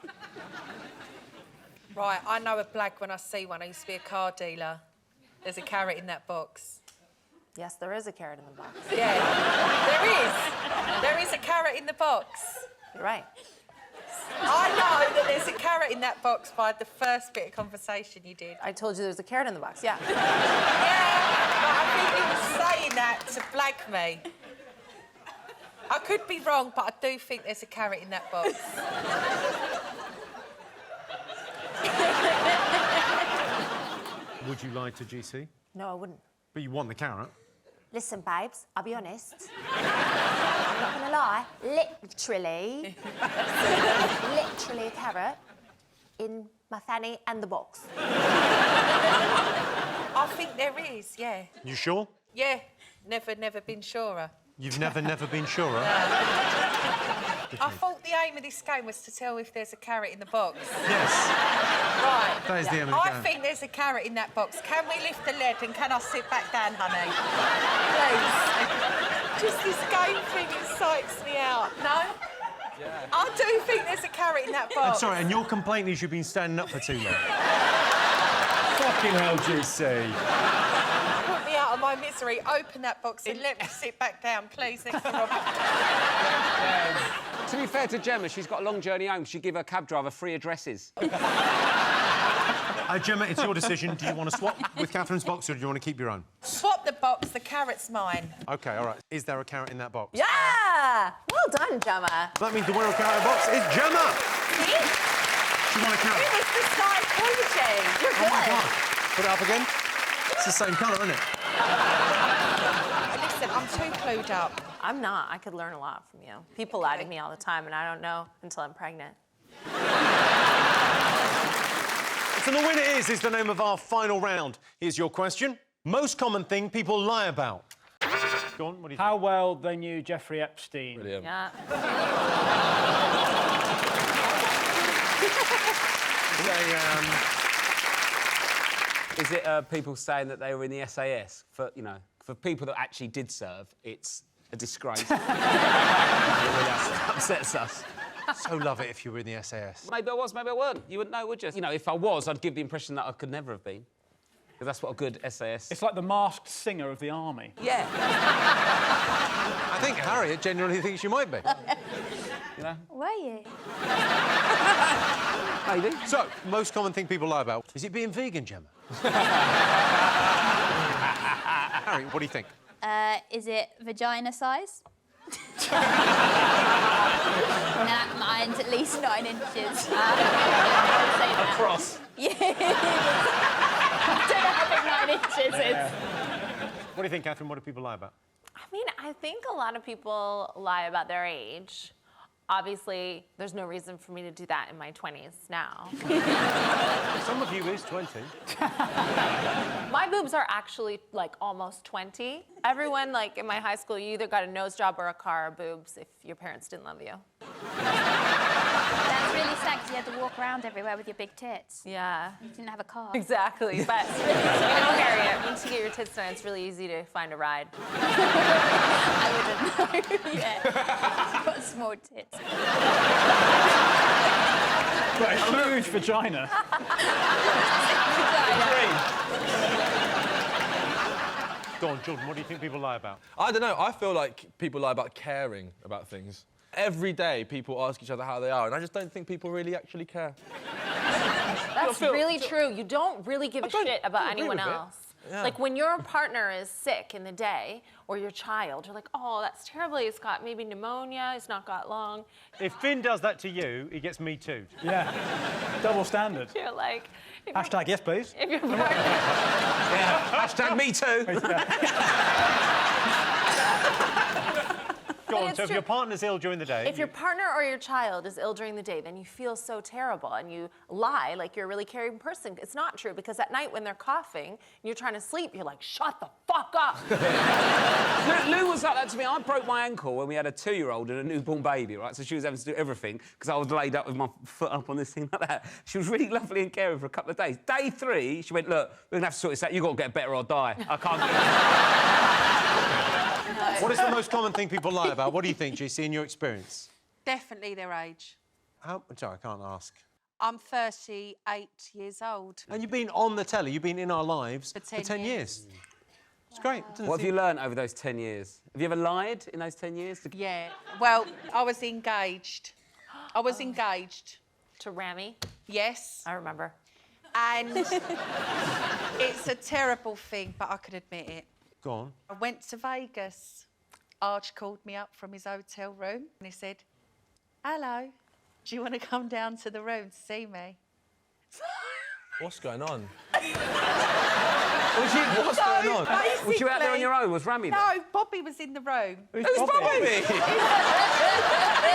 Right, I know a blag when I see one. I used to be a car dealer. There's a carrot in that box. Yes, there is a carrot in the box. Yeah, there is. There is a carrot in the box. You're right. I know that there's a carrot in that box by the first bit of conversation you did. I told you there's a carrot in the box, yeah. Yeah, but I think you were saying that to blag me. I could be wrong, but I do think there's a carrot in that box. Would you lie to GC? No, I wouldn't. But you want the carrot. Listen, babes, I'll be honest. I'm not gonna lie. Literally a carrot in my fanny and the box. I think there is, yeah. You sure? Yeah, never been surer. You've never been surer? I thought the aim of this game was to tell if there's a carrot in the box. Yes. Right. That is the aim of the I game. think there's a carrot in that box. Can we lift the lid and can I sit back down, honey? Please. Just this game thing excites me out. No? Yeah. I do think there's a carrot in that box. I'm sorry, and your complaint is you've been standing up for too long. Fucking hell, GC. Put me out of my misery. Open that box and let me sit back down, please, next to Robert. To be fair to Gemma, she's got a long journey home. She'd give her cab driver free addresses. Gemma, it's your decision. Do you want to swap with Catherine's box or do you want to keep your own? Swap the box, the carrot's mine. OK, all right. Is there a carrot in that box? Yeah! Well done, Gemma. That means the winner of Carrot in the Box is Gemma! See? She won a carrot. It was the psychology. You're good. Oh, my God. Put it up again. It's the same colour, isn't it? Listen, I'm too clued up. I'm not. I could learn a lot from you. People lie to me all the time, and I don't know until I'm pregnant. So the winner is the name of our final round. Here's your question. Most common thing people lie about. Go on, what do you think? How well they knew Jeffrey Epstein. Brilliant. Yeah. Is it people saying that they were in the SAS? For people that actually did serve, it's a disgrace. It really upsets us. So love it if you were in the SAS. Maybe I was, maybe I weren't. You wouldn't know, would you? You know, if I was, I'd give the impression that I could never have been. Because that's what a good SAS... It's like the masked singer of the army. Yeah. I think Harriet genuinely thinks you might be. You know? Were you? Maybe. So, most common thing people lie about. Is it being vegan, Gemma? Harry, what do you think? Is it vagina size? Mine's at least 9 inches. Across. Yeah. I don't know how big 9 inches is. What do you think, Catherine? What do people lie about? I mean, I think a lot of people lie about their age. Obviously, there's no reason for me to do that in my 20s now. Some of you is 20. My boobs are actually, like, almost 20. Everyone, like, in my high school, you either got a nose job or a car or boobs if your parents didn't love you. That's really sad because you had to walk around everywhere with your big tits. Yeah. You didn't have a car. Exactly, but you know, Harriet, once you get your tits done, it's really easy to find a ride. I wouldn't know. Yeah. I've got small tits. But a huge vagina. Go on, Jordan, what do you think people lie about? I don't know. I feel like people lie about caring about things. Every day, people ask each other how they are, and I just don't think people really actually care. That's really true. You don't really give a shit about anyone else. Like when your partner is sick in the day, or your child, you're like, oh, that's terrible. He's got maybe pneumonia. He's not got long. If Finn does that to you, he gets me too. Yeah. Double standard. You're like... Hashtag yes, please. If your partner... Yeah. Hashtag me too. Go on, so if your partner's ill during the day... If your partner or your child is ill during the day, then you feel so terrible and you lie like you're a really caring person. It's not true, because at night when they're coughing and you're trying to sleep, you're like, shut the fuck up. Lou was like that to me. I broke my ankle when we had a 2-year-old and a newborn baby, right? So she was having to do everything because I was laid up with my foot up on this thing like that. She was really lovely and caring for a couple of days. Day 3, she went, look, we're going to have to sort this out. You've got to get better or die. I can't do it. What is the most common thing people lie about? What do you think, GC, in your experience? Definitely their age. Sorry, I can't ask. I'm 38 years old. And you've been on the telly, you've been in our lives For 10 years. It's great. What have you learned over those 10 years? Have you ever lied in those 10 years? Yeah. Well, I was engaged. I was engaged. To Rami? Yes. I remember. And it's a terrible thing, but I could admit it. Go on. I went to Vegas. Arch called me up from his hotel room and he said, hello, do you want to come down to the room to see me? What's going on? What's going on? Was you out there on your own? Was Rami there? No, Bobby was in the room. Who's Bobby?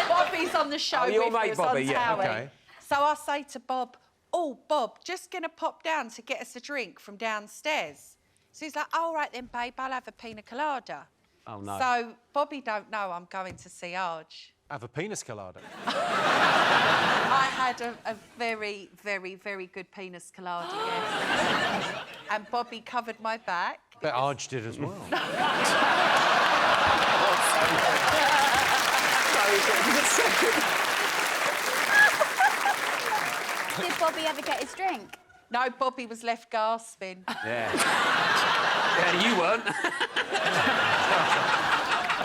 Bobby's on the show your with mate us Bobby, on yeah, Towie. okay. So I say to Bob, oh, Bob, just going to pop down to get us a drink from downstairs. So he's like, all right then, babe, I'll have a pina colada. Oh, no. So Bobby don't know I'm going to see Arj. Have a penis colada. I had a very, very, very good penis colada, yes. And Bobby covered my back. Bet Arj did as well. Did Bobby ever get his drink? No, Bobby was left gasping. Yeah. Yeah, you weren't.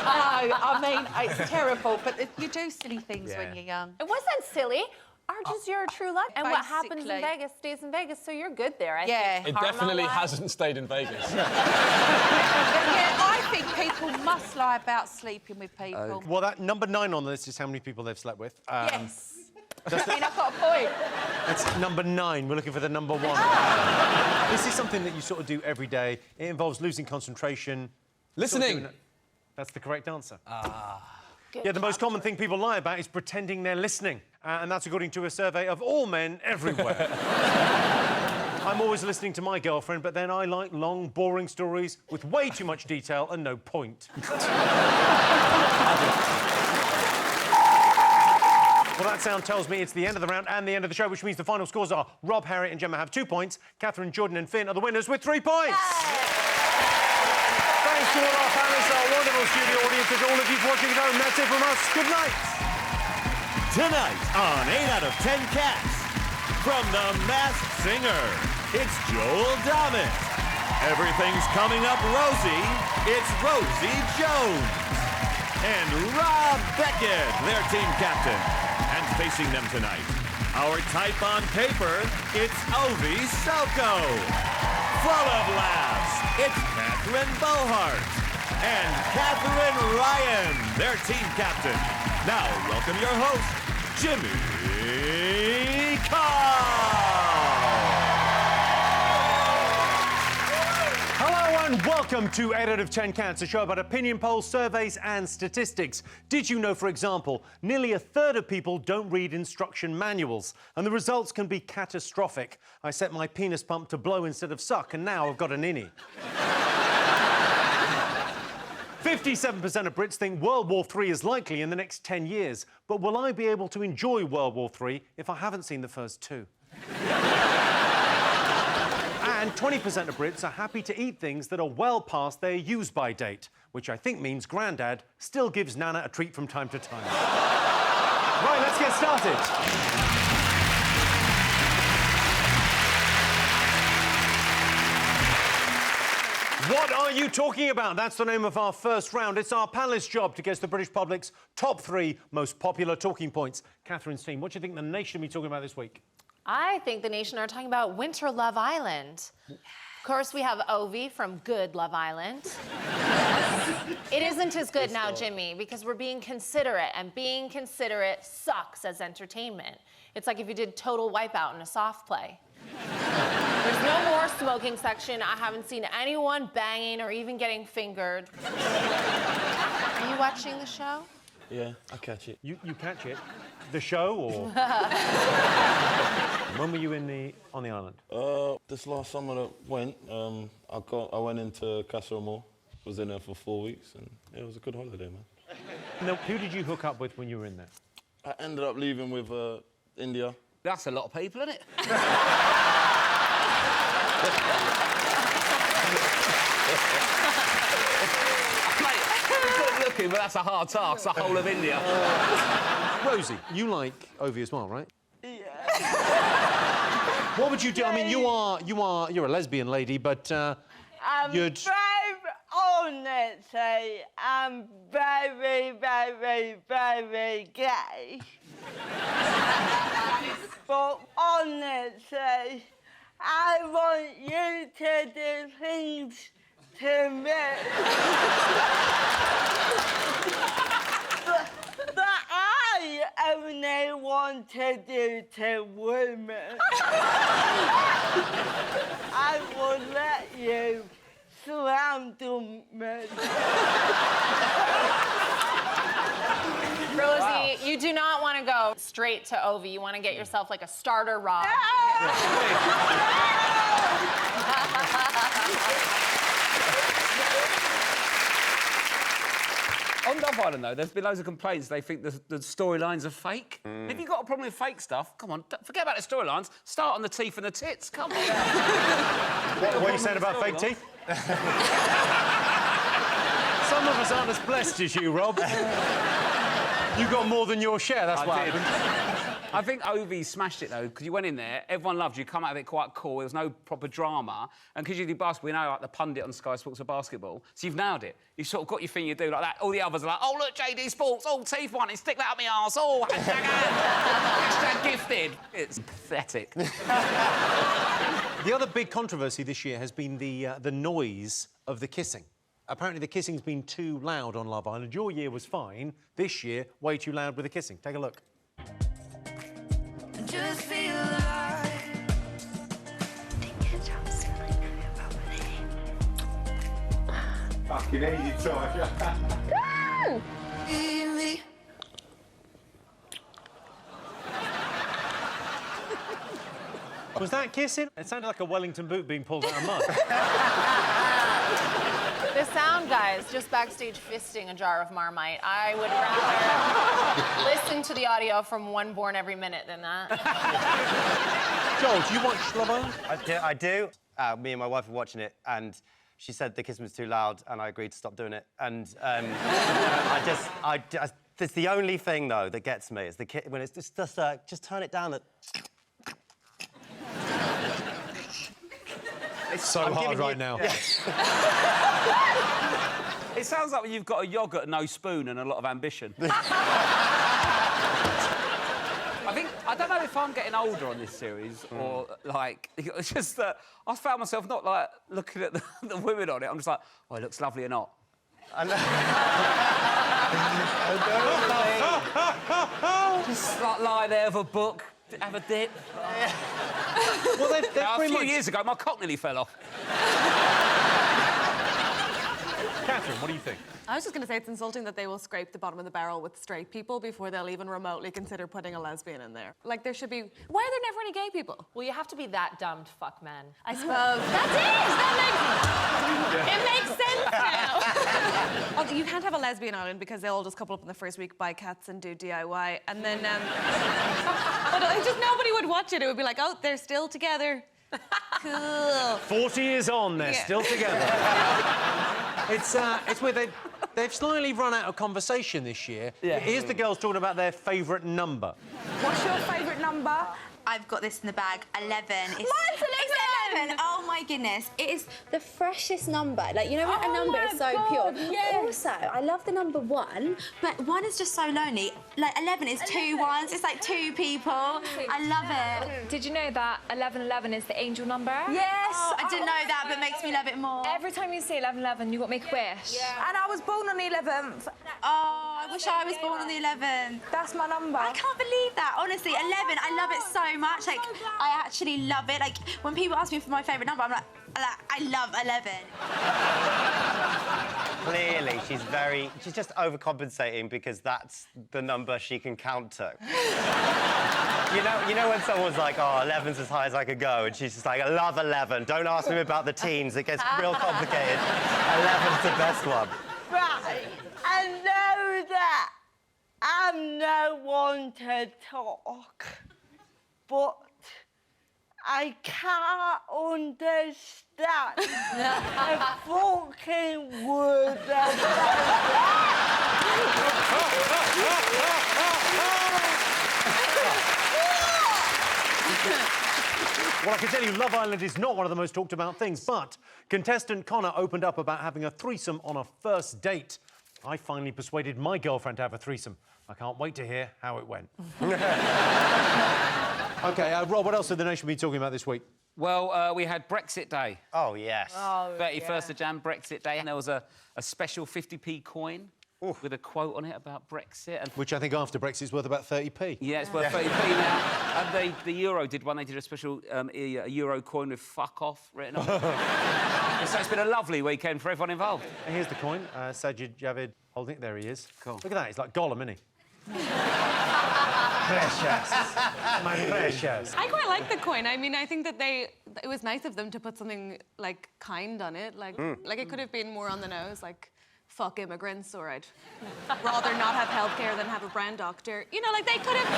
No, I mean, it's terrible, but you do silly things when you're young. It wasn't silly. Arj is your true love. And what happens in Basically. Vegas stays in Vegas, so you're good there, I Yeah. think. It definitely hasn't stayed in Vegas. Yeah, I think people must lie about sleeping with people. Well, that number 9 on the list is how many people they've slept with. Yes. I mean, I've got a point. It's number 9. We're looking for the number 1. This is something that you sort of do every day. It involves losing concentration. Listening. That's the correct answer. Yeah, the most common thing people lie about is pretending they're listening. And that's according to a survey of all men everywhere. I'm always listening to my girlfriend, but then I like long, boring stories with way too much detail and no point. Well, that sound tells me it's the end of the round and the end of the show, which means the final scores are Rob, Harriet and Gemma have 2 points. Catherine, Jordan and Finn are the winners with 3 points. Thanks to all our panelists, our wonderful studio audience, and to all of you for watching at home. That's it from us. Good night. Tonight on 8 out of 10 Cats, from The Masked Singer, it's Joel Dommett. Everything's coming up rosy, it's Rosie Jones. And Rob Beckett, their team captain. And facing them tonight, our type on paper, it's Ovi Soko. Full of laughs, it's Catherine Bohart. And Catherine Ryan, their team captain. Now, welcome your host, Jimmy Carr. Hello and welcome to 8 out of 10 Cats, a show about opinion polls, surveys and statistics. Did you know, for example, nearly a third of people don't read instruction manuals, and the results can be catastrophic. I set my penis pump to blow instead of suck, and now I've got an innie. 57% of Brits think World War III is likely in the next 10 years. But will I be able to enjoy World War III if I haven't seen the first 2? And 20% of Brits are happy to eat things that are well past their use-by date, which I think means Grandad still gives Nana a treat from time to time. Right, let's get started. What are you talking about? That's the name of our first round. It's our panelist's job to guess the British public's top 3 most popular talking points. Catherine's team, what do you think the nation will be talking about this week? I think the nation are talking about Winter Love Island. Of course, we have Ovi from Good Love Island. It isn't as good now, Jimmy, because we're being considerate, and being considerate sucks as entertainment. It's like if you did Total Wipeout in a soft play. There's no more smoking section. I haven't seen anyone banging or even getting fingered. Are you watching the show? Yeah, I catch it. You catch it? The show, or...? When were you on the island? This last summer that went, I went into Casa Amor, was in there for 4 weeks, and it was a good holiday, man. Now, who did you hook up with when you were in there? I ended up leaving with India. That's a lot of people, isn't it? Mate, good looking, but that's a hard task, the whole of India. Rosie, you like Ovi as well, right? Yeah. What would you do? I mean, you're a lesbian lady, but you'd... Honestly, I'm very, very, very gay. But honestly, I want you to do things to me that I only want to do to women. I will let you surround me. Rosie, you do not want to go straight to Ovi. You want to get yourself like a starter rod. On Love Island, though, there's been loads of complaints. They think the storylines are fake. If you've got a problem with fake stuff, come on, forget about the storylines. Start on the teeth and the tits. Come on. What are you saying about fake teeth? Some of us aren't as blessed as you, Rob. You got more than your share, that's what happened. I think Ovi smashed it, though, because you went in there, everyone loved you, come out of it quite cool, there was no proper drama, and because you do basketball, you know, like the pundit on Sky Sports of basketball, so you've nailed it. You've sort of got your thing you do like that. All the others are like, oh, look, JD Sports, oh, teeth one, and stick that up my arse, oh, hashtag gifted. It's pathetic. The other big controversy this year has been the noise of the kissing. Apparently the kissing's been too loud on Love Island. Your year was fine. This year, way too loud with the kissing. Take a look. Just feel alive. Fucking easy, George. Was that kissing? It sounded like a Wellington boot being pulled out of mud. The sound guy's just backstage fisting a jar of Marmite. I would rather listen to the audio from One Born Every Minute than that. Joel, do you watch Love Island? I do. Me and my wife were watching it, and she said the kissing was too loud, and I agreed to stop doing it. And it's the only thing though that gets me is when it's just turn it down. It's so hard right now. Yeah. It sounds like when you've got a yoghurt, no spoon, and a lot of ambition. I don't know if I'm getting older on this series or, like, it's just that I found myself not, like, looking at the women on it. I'm just like, oh, it looks lovely or not. Just, like, lie there with a book, have a dip. Well, a few years ago, my cock nearly fell off. Catherine, what do you think? I was just going to say it's insulting that they will scrape the bottom of the barrel with straight people before they'll even remotely consider putting a lesbian in there. Like, there should be... Why are there never any gay people? Well, you have to be that dumb to fuck men. I suppose. It makes sense now. Although you can't have a lesbian island because they all just couple up in the first week, buy cats and do DIY, and then... but just nobody would watch it. It would be like, oh, they're still together. Cool. 40 years on, they're still together. It's where they've slightly run out of conversation this year. Yeah. Here's the girls talking about their favourite number. What's your favourite number? I've got this in the bag, 11. Mine's 11! 11, oh my goodness, it is the freshest number. Like, you know when a number is so pure? Yes. Also, I love the number 1, but 1 is just so lonely. Like, 11 is 2 ones, it's like 2 people. I love it. Did you know that 1111 is the angel number? Yes, I didn't know that, but it makes me love it more. Every time you say 1111, you got to make a wish. Yeah. And I was born on the 11th. Oh, I wish I was born on the 11th. That's my number. I can't believe that. Honestly, 11, I love it so much. Like, I actually love it. Like, when people ask me for my favourite number, I'm like, I love 11. Clearly, she's just overcompensating because that's the number she can count to. You know when someone's like, oh, 11's as high as I could go, and she's just like, I love 11. Don't ask me about the teens. It gets real complicated. 11's the best one. Right. I know that I'm no one to talk, but I can't understand a fucking word Well, I can tell you, Love Island is not one of the most talked about things, but contestant Connor opened up about having a threesome on a first date. I finally persuaded my girlfriend to have a threesome. I can't wait to hear how it went. OK, Rob, what else did the nation be talking about this week? Well, we had Brexit Day. Oh, yes. 31st of Jan, Brexit Day. And there was a special 50p coin with a quote on it about Brexit. And which I think after Brexit's worth about 30p. yeah, it's worth 30p now. And the Euro did one. They did a special a Euro coin with "fuck off" written on it. So it's been a lovely weekend for everyone involved. And here's the coin. Sajid Javid holding it. There he is. Cool. Look at that. He's like Gollum, isn't he? Precious. My precious. I quite like the coin. I mean, I think that it was nice of them to put something, like, kind on it. Like, like it could have been more on the nose, like, fuck immigrants, or I'd rather not have healthcare than have a brand doctor. You know, like, they could have...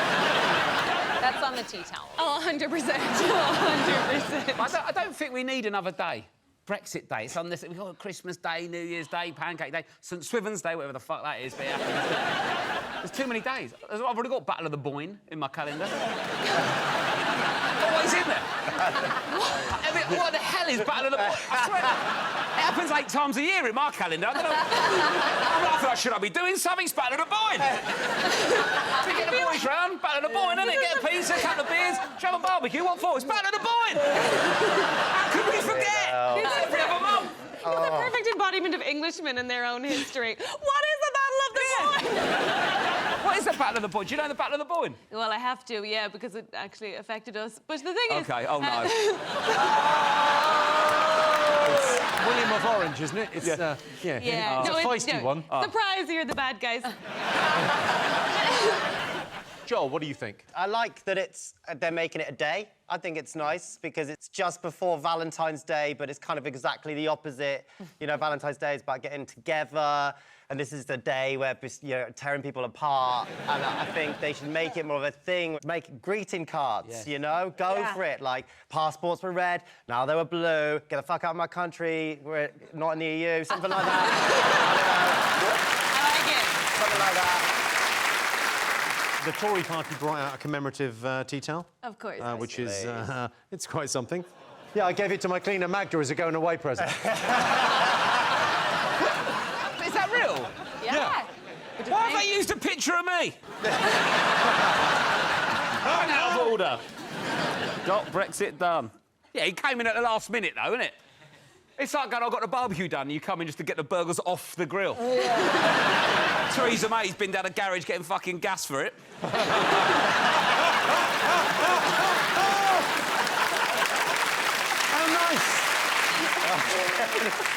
That's on the tea towel. Oh, 100%. 100%. I don't think we need another day. Brexit Day. It's on this. We've got Christmas Day, New Year's Day, Pancake Day, St Swithin's Day, whatever the fuck that is. But yeah, there's too many days. I've already got Battle of the Boyne in my calendar. Always in there. What the hell is Battle of the Boyne? I swear, it happens 8 times a year in my calendar. I don't know. I thought, should I be doing something? It's Battle of the Boyne. We get the boys round, Battle of the Boyne, innit? Get a pizza, a couple of beers, have a barbecue. What for? It's Battle of the Boyne. How could we forget? Every other month. It's the perfect embodiment of Englishmen and their own history. What is the Battle of the Boyne? What is the Battle of the Boyne? Do you know the Battle of the Boyne? Well, I have to, yeah, because it actually affected us. But the thing is... OK, oh no. It's William of Orange, isn't it? It's, Yeah. It's a feisty one. Surprise, you're the bad guys. Joel, what do you think? I like that they're making it a day. I think it's nice because it's just before Valentine's Day, but it's kind of exactly the opposite. You know, Valentine's Day is about getting together, and this is the day where, you know, tearing people apart. And I think they should make it more of a thing. Make greeting cards, you know? Go for it. Like, passports were red, now they were blue. Get the fuck out of my country, we're not in the EU, something like that. I like it. Something like that. The Tory party brought out a commemorative tea towel. Of course. Which is, it's quite something. Yeah, I gave it to my cleaner Magda as a going-away present. Is that real? Yeah. Why have they used a picture of me? I'm out of order. Got Brexit done. Yeah, he came in at the last minute, though, isn't it? It's like going, I got the barbecue done, and you come in just to get the burgers off the grill. Oh, yeah. Theresa May's been down a garage getting fucking gas for it.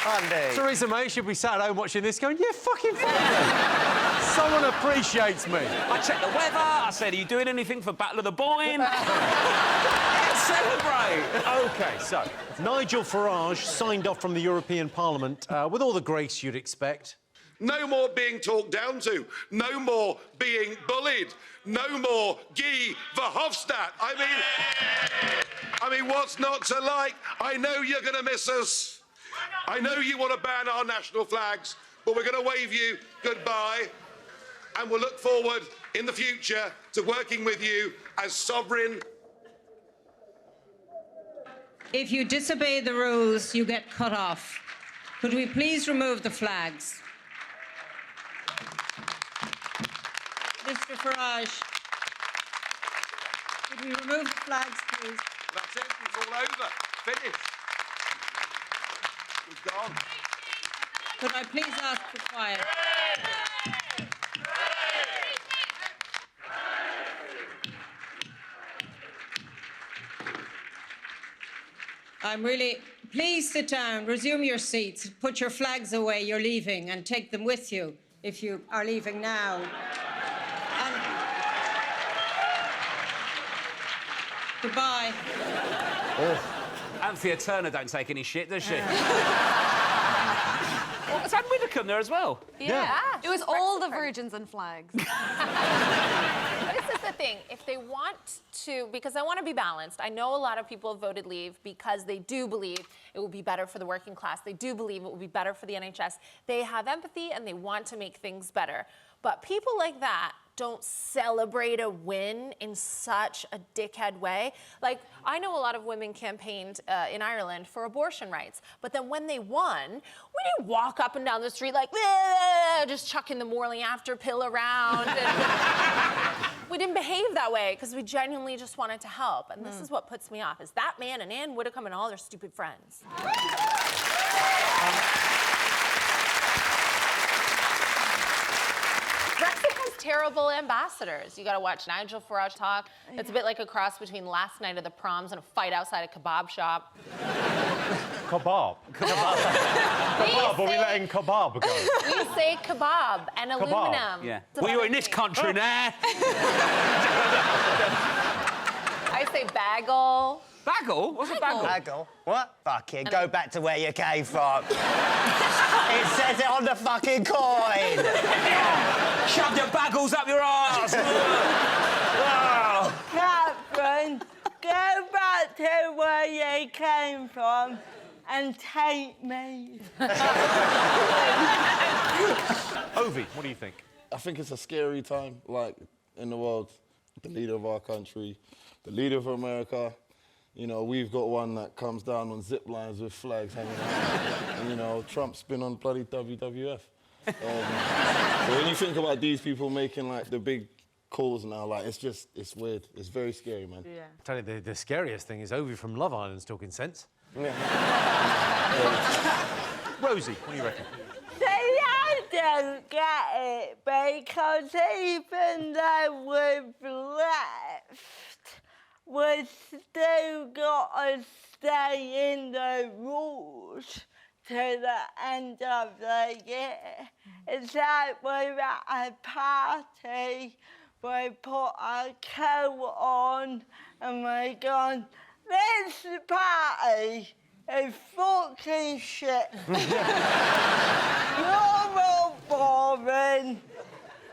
How nice. Theresa May should be sat at home watching this going, yeah, fucking fine. Someone appreciates me. I checked the weather, I said, are you doing anything for Battle of the Boyne? Let's celebrate. OK, so, Nigel Farage signed off from the European Parliament with all the grace you'd expect. No more being talked down to. No more being bullied. No more Guy Verhofstadt. I mean, what's not to like? I know you're going to miss us. I know you want to ban our national flags, but we're going to wave you goodbye. And we'll look forward in the future to working with you as sovereign If you disobey the rules, you get cut off. Could we please remove the flags? Mr. Farage, could we remove the flags, please? That's it. It's all over. Finished. It's gone. Could I please ask for quiet? Please sit down, resume your seats, put your flags away, you're leaving, and take them with you if you are leaving now. Goodbye. Oh. Anthea Turner don't take any shit, does she? Well, it's Anne Widdecombe there as well. Yeah. It was all the virgins and flags. This is the thing. If they want to, because I want to be balanced, I know a lot of people have voted leave because they do believe it will be better for the working class. They do believe it will be better for the NHS. They have empathy and they want to make things better. But people like that don't celebrate a win in such a dickhead way. Like, I know a lot of women campaigned in Ireland for abortion rights, but then when they won, we didn't walk up and down the street like, just chucking the morning after pill around. And we didn't behave that way because we genuinely just wanted to help. And this is what puts me off, is that man and Anne Widdecombe and all their stupid friends. Brexit has terrible ambassadors. You gotta watch Nigel Farage talk. It's a bit like a cross between Last Night of the Proms and a fight outside a kebab shop. Kebab. Kebab. Are we letting kebab go? We say kebab and aluminum. Yeah. Well, you're in this country now. I say bagel. Bagel? What's a bagel? Bagel? What? Fuck it, go back to where you came from. It says it on the fucking coin. Shove your bagels up your arse. Catherine, go back to where you came from and take me. Ovi, what do you think? I think it's a scary time, like, in the world. The leader of our country, the leader of America. You know, we've got one that comes down on zip lines with flags hanging out. And, you know, Trump's been on bloody WWF. So when you think about these people making, like, the big calls now, like, it's weird. It's very scary, man. Yeah. I tell you, the scariest thing is Ovi from Love Island's talking sense. Yeah. Rosie, what do you reckon? See, I don't get it, because even though we've left, we've still got to stay in the rules to the end of the year. It's like we're at a party, we put our coat on and we're going, this party is fucking shit. You're all boring.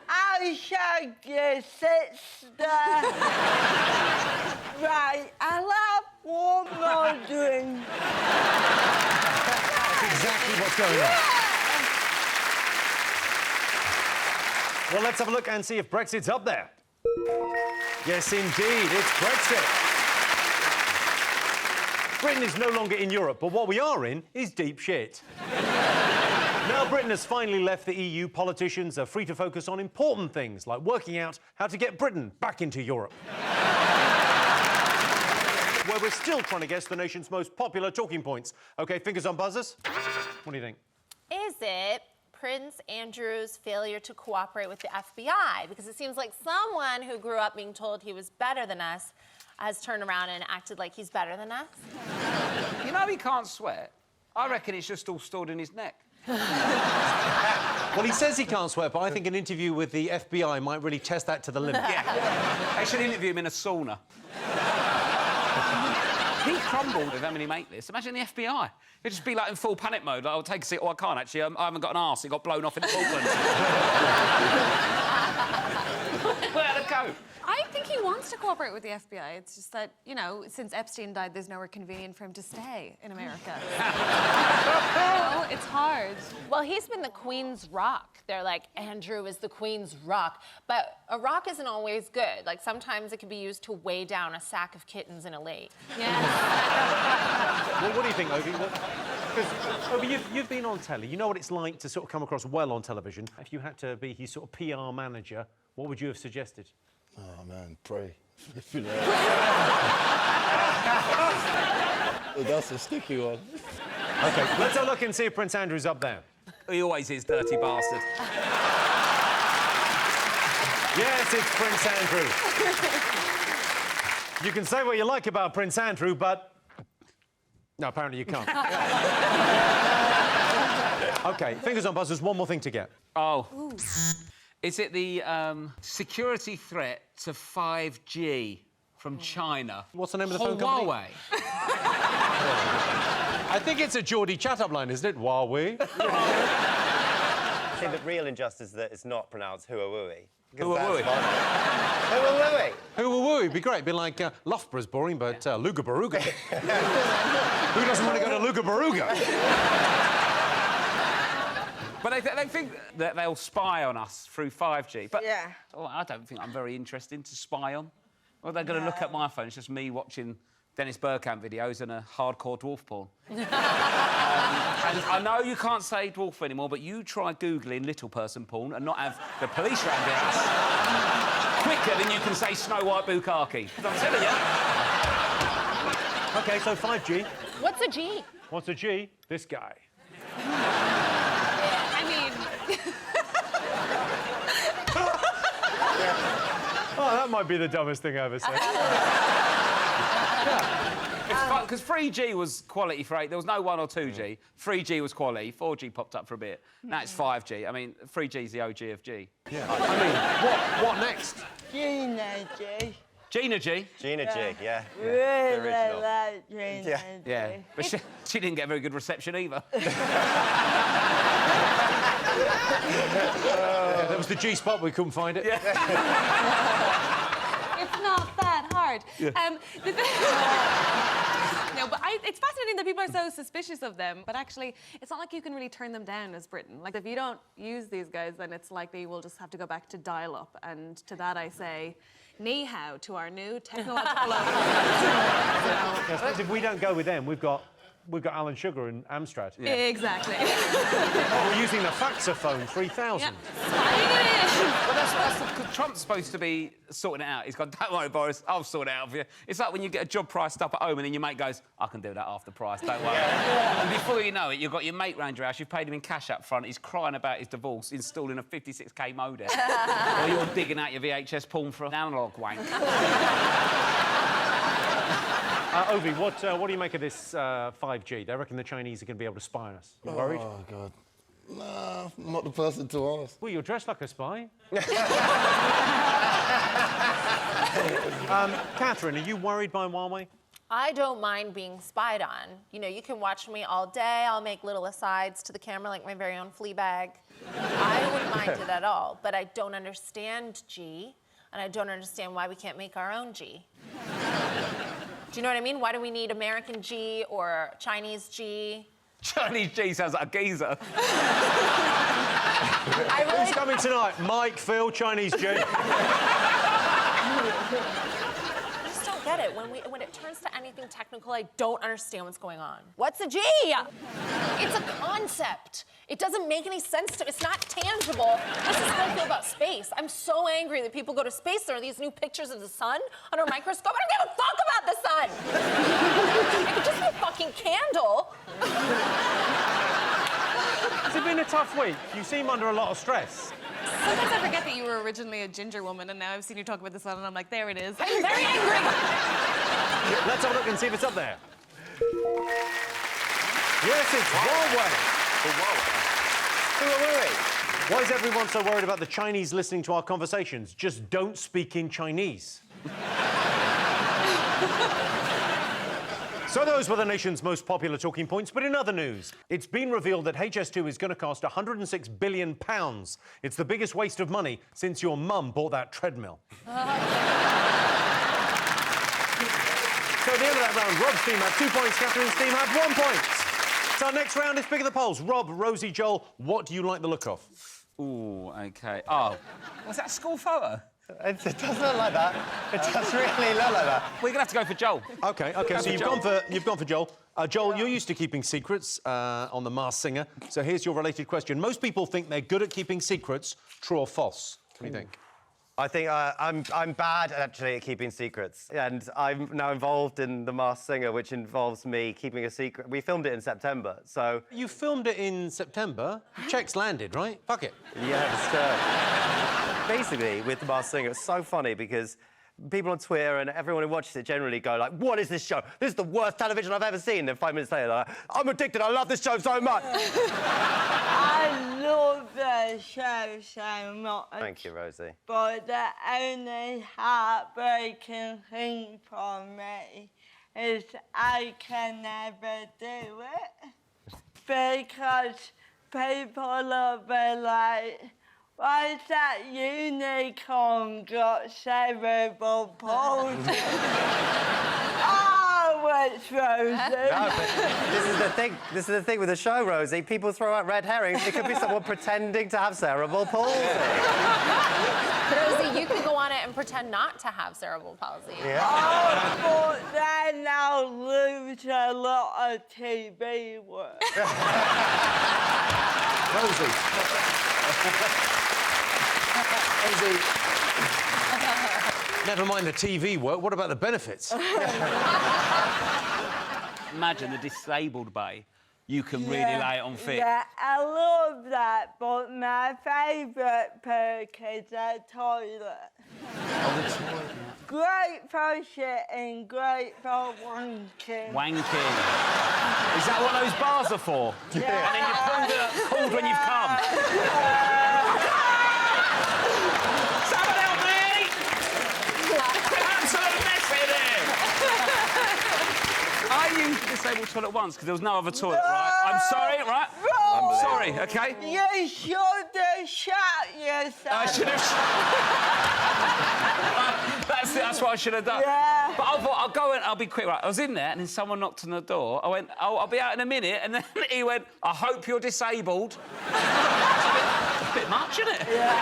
I shagged your sister. Right, I'll have one more drink. That's exactly what's going on. Well, let's have a look and see if Brexit's up there. Yes, indeed, it's Brexit. Britain is no longer in Europe, but what we are in is deep shit. Now Britain has finally left the EU, politicians are free to focus on important things like working out how to get Britain back into Europe. Where we're still trying to guess the nation's most popular talking points. OK, fingers on buzzers. What do you think? Is it Prince Andrew's failure to cooperate with the FBI? Because it seems like someone who grew up being told he was better than us has turned around and acted like he's better than us. You know he can't swear? I reckon it's just all stored in his neck. Well, he says he can't swear, but I think an interview with the FBI might really test that to the limit. Yeah. They should interview him in a sauna. He crumbled if Emily make this. Imagine the FBI. He'd just be like in full panic mode. Like, I'll take a seat. Oh, I can't actually. I haven't got an arse. It got blown off in the Falklands. Where'd it go? I I think he wants to cooperate with the FBI. It's just that, you know, since Epstein died, there's nowhere convenient for him to stay in America. It's hard. Well, he's been the Queen's rock. They're like, Andrew is the Queen's rock. But a rock isn't always good. Like, sometimes it can be used to weigh down a sack of kittens in a lake. Well, what do you think, Ovi? Because, Ovi, you've been on telly. You know what it's like to sort of come across well on television. If you had to be his sort of PR manager, what would you have suggested? Oh, man, pray. That's a sticky one. OK, let's have a look and see if Prince Andrew's up there. He always is, dirty bastard. Yes, it's Prince Andrew. You can say what you like about Prince Andrew, but... No, apparently you can't. OK, fingers on buzzers, one more thing to get. Oh. Ooh. Is it the security threat to 5G from China? What's the name of the phone company? Huawei. I think it's a Geordie chat-up line, isn't it? Huawei. I think the real injustice is that it's not pronounced Huawei. Huawei. Huawei. Huawei would be great. It'd be like Loughborough's boring, but Luga Baruga. Who doesn't want to go to Luga Baruga? But they think that they'll spy on us through 5G. But yeah. I don't think I'm very interested to spy on. Well, they're going to look at my phone. It's just me watching Dennis Bergkamp videos and a hardcore dwarf porn. And I know you can't say dwarf anymore, but you try Googling little person porn and not have the police around the house quicker than you can say Snow White Bukkake. I'm telling you. OK, so 5G. What's a G? What's a G? This guy. I mean... Oh, that might be the dumbest thing I ever said. It's fun, because 3G was quality for 8. There was no 1 or 2G. 3G was quality. 4G popped up for a bit. Now it's 5G. I mean, 3G's the OG of G. Yeah. I mean, what next? Gina G. Gina G. Gina G, yeah. Really like Gina G. Yeah, but she didn't get very good reception either. There was the G-spot, we couldn't find it. It's not that hard. Yeah. No, but it's fascinating that people are so suspicious of them, but actually, it's not like you can really turn them down as Britain. Like, if you don't use these guys, then it's likely we'll just have to go back to dial-up, and to that I say, ni hao to our new technological I suppose if we don't go with them, we've got Alan Sugar and Amstrad. Yeah. Exactly. We're using the Faxophone 3000. Yep. But that's Trump's supposed to be sorting it out. He's gone, don't worry, Boris, I'll sort it out for you. It's like when you get a job priced up at home and then your mate goes, I can do that after price, don't worry. And before you know it, you've got your mate round your house, you've paid him in cash up front, he's crying about his divorce, installing a 56k modem. Or you're digging out your VHS porn for an analogue wank. Ovi, what do you make of this 5G? They reckon the Chinese are going to be able to spy on us. You worried? Oh, God. Nah, I'm not the person to ask. Well, you're dressed like a spy. Catherine, are you worried by Huawei? I don't mind being spied on. You know, you can watch me all day. I'll make little asides to the camera like my very own Fleabag. I wouldn't mind it at all, but I don't understand G, and I don't understand why we can't make our own G. Do you know what I mean? Why do we need American G or Chinese G? Chinese G sounds like a geezer. Who's coming tonight? Mike, Phil, Chinese G. I just don't get it. When it turns to anything technical, I don't understand what's going on. What's a G? It's a concept. It doesn't make any sense to me. It's not tangible. This is how I feel about space. I'm so angry that people go to space. There are these new pictures of the sun under a microscope. I don't give a fuck about the sun. It could just be a fucking candle. Has it been a tough week? You seem under a lot of stress. Sometimes I forget that you were originally a ginger woman, and now I've seen you talk about this one, and I'm like, there it is. I'm very angry. Let's have a look and see if it's up there. Yes, it's Huawei. Huawei. Why is everyone so worried about the Chinese listening to our conversations? Just don't speak in Chinese. So those were the nation's most popular talking points, but in other news, it's been revealed that HS2 is going to cost £106 billion. It's the biggest waste of money since your mum bought that treadmill. So at the end of that round, Rob's team had 2 points, Catherine's team had 1 point. So our next round is Pick of the Polls. Rob, Rosie, Joel, what do you like the look of? Ooh, OK. Oh, was that a school photo? It does look like that. It does really look like that. We're gonna have to go for Joel. OK, so you've gone for Joel. Joel, you're used to keeping secrets on The Masked Singer. So here's your related question. Most people think they're good at keeping secrets. True or false? What do you think? I think I'm bad, actually, at keeping secrets. And I'm now involved in The Masked Singer, which involves me keeping a secret. We filmed it in September, so... You filmed it in September? Checks landed, right? Fuck it. Yes, basically, with The Masked Singer, it's so funny because people on Twitter and everyone who watches it generally go like, what is this show? This is the worst television I've ever seen. And then 5 minutes later, they're like, I'm addicted, I love this show so much. I love the show so much. Thank you, Rosie. But the only heartbreaking thing for me is I can never do it. Because people will be like, why is that unicorn got cerebral palsy? Oh, it's Rosie. No, but this is the thing. This is the thing with the show, Rosie. People throw out red herrings. It could be someone pretending to have cerebral palsy. Rosie, you could go on it and pretend not to have cerebral palsy. Yeah. Oh, but then I'll lose a lot of TV work. Rosie. Rosie. Never mind the TV work, what about the benefits? Imagine the disabled bay. You can really lay it on thick. Yeah, I love that, but my favourite perk is the toilet. Oh, the toilet. Great for shitting, great for wanking. Wanking. Is that what those bars are for? Yeah. And then you pulled when you've come. Someone help me! Absolute mess in here! I used the disabled toilet once because there was no other toilet, right? I'm sorry, right? I'm sorry, OK? You should have shot yourself. I should have... That's what I should have done. Yeah. But I thought, I'll go and I'll be quick. Right, I was in there and then someone knocked on the door. I went, oh, I'll be out in a minute. And then he went, I hope you're disabled. It's a bit much, isn't it? Yeah.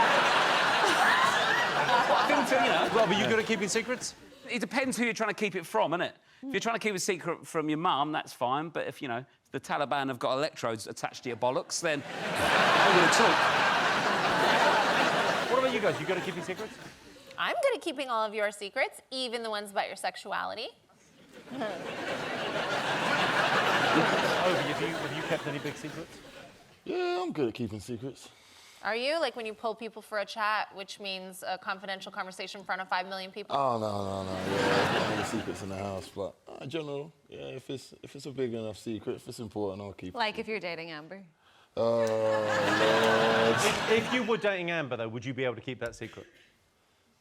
What a thing to, you know... Rob, are you good at keeping secrets? It depends who you're trying to keep it from, innit? If you're trying to keep a secret from your mum, that's fine. But if, you know, the Taliban have got electrodes attached to your bollocks, then I would have talked. What about you guys? You good at keeping secrets? I'm good at keeping all of your secrets, even the ones about your sexuality. Have you kept any big secrets? Yeah, I'm good at keeping secrets. Are you? Like when you pull people for a chat, which means a confidential conversation in front of 5 million people? Oh, no. Yeah, there's no secrets in the house, but in general, yeah, if it's a big enough secret, if it's important, I'll keep it. Like if you're dating Amber? Oh, Lord. If you were dating Amber, though, would you be able to keep that secret?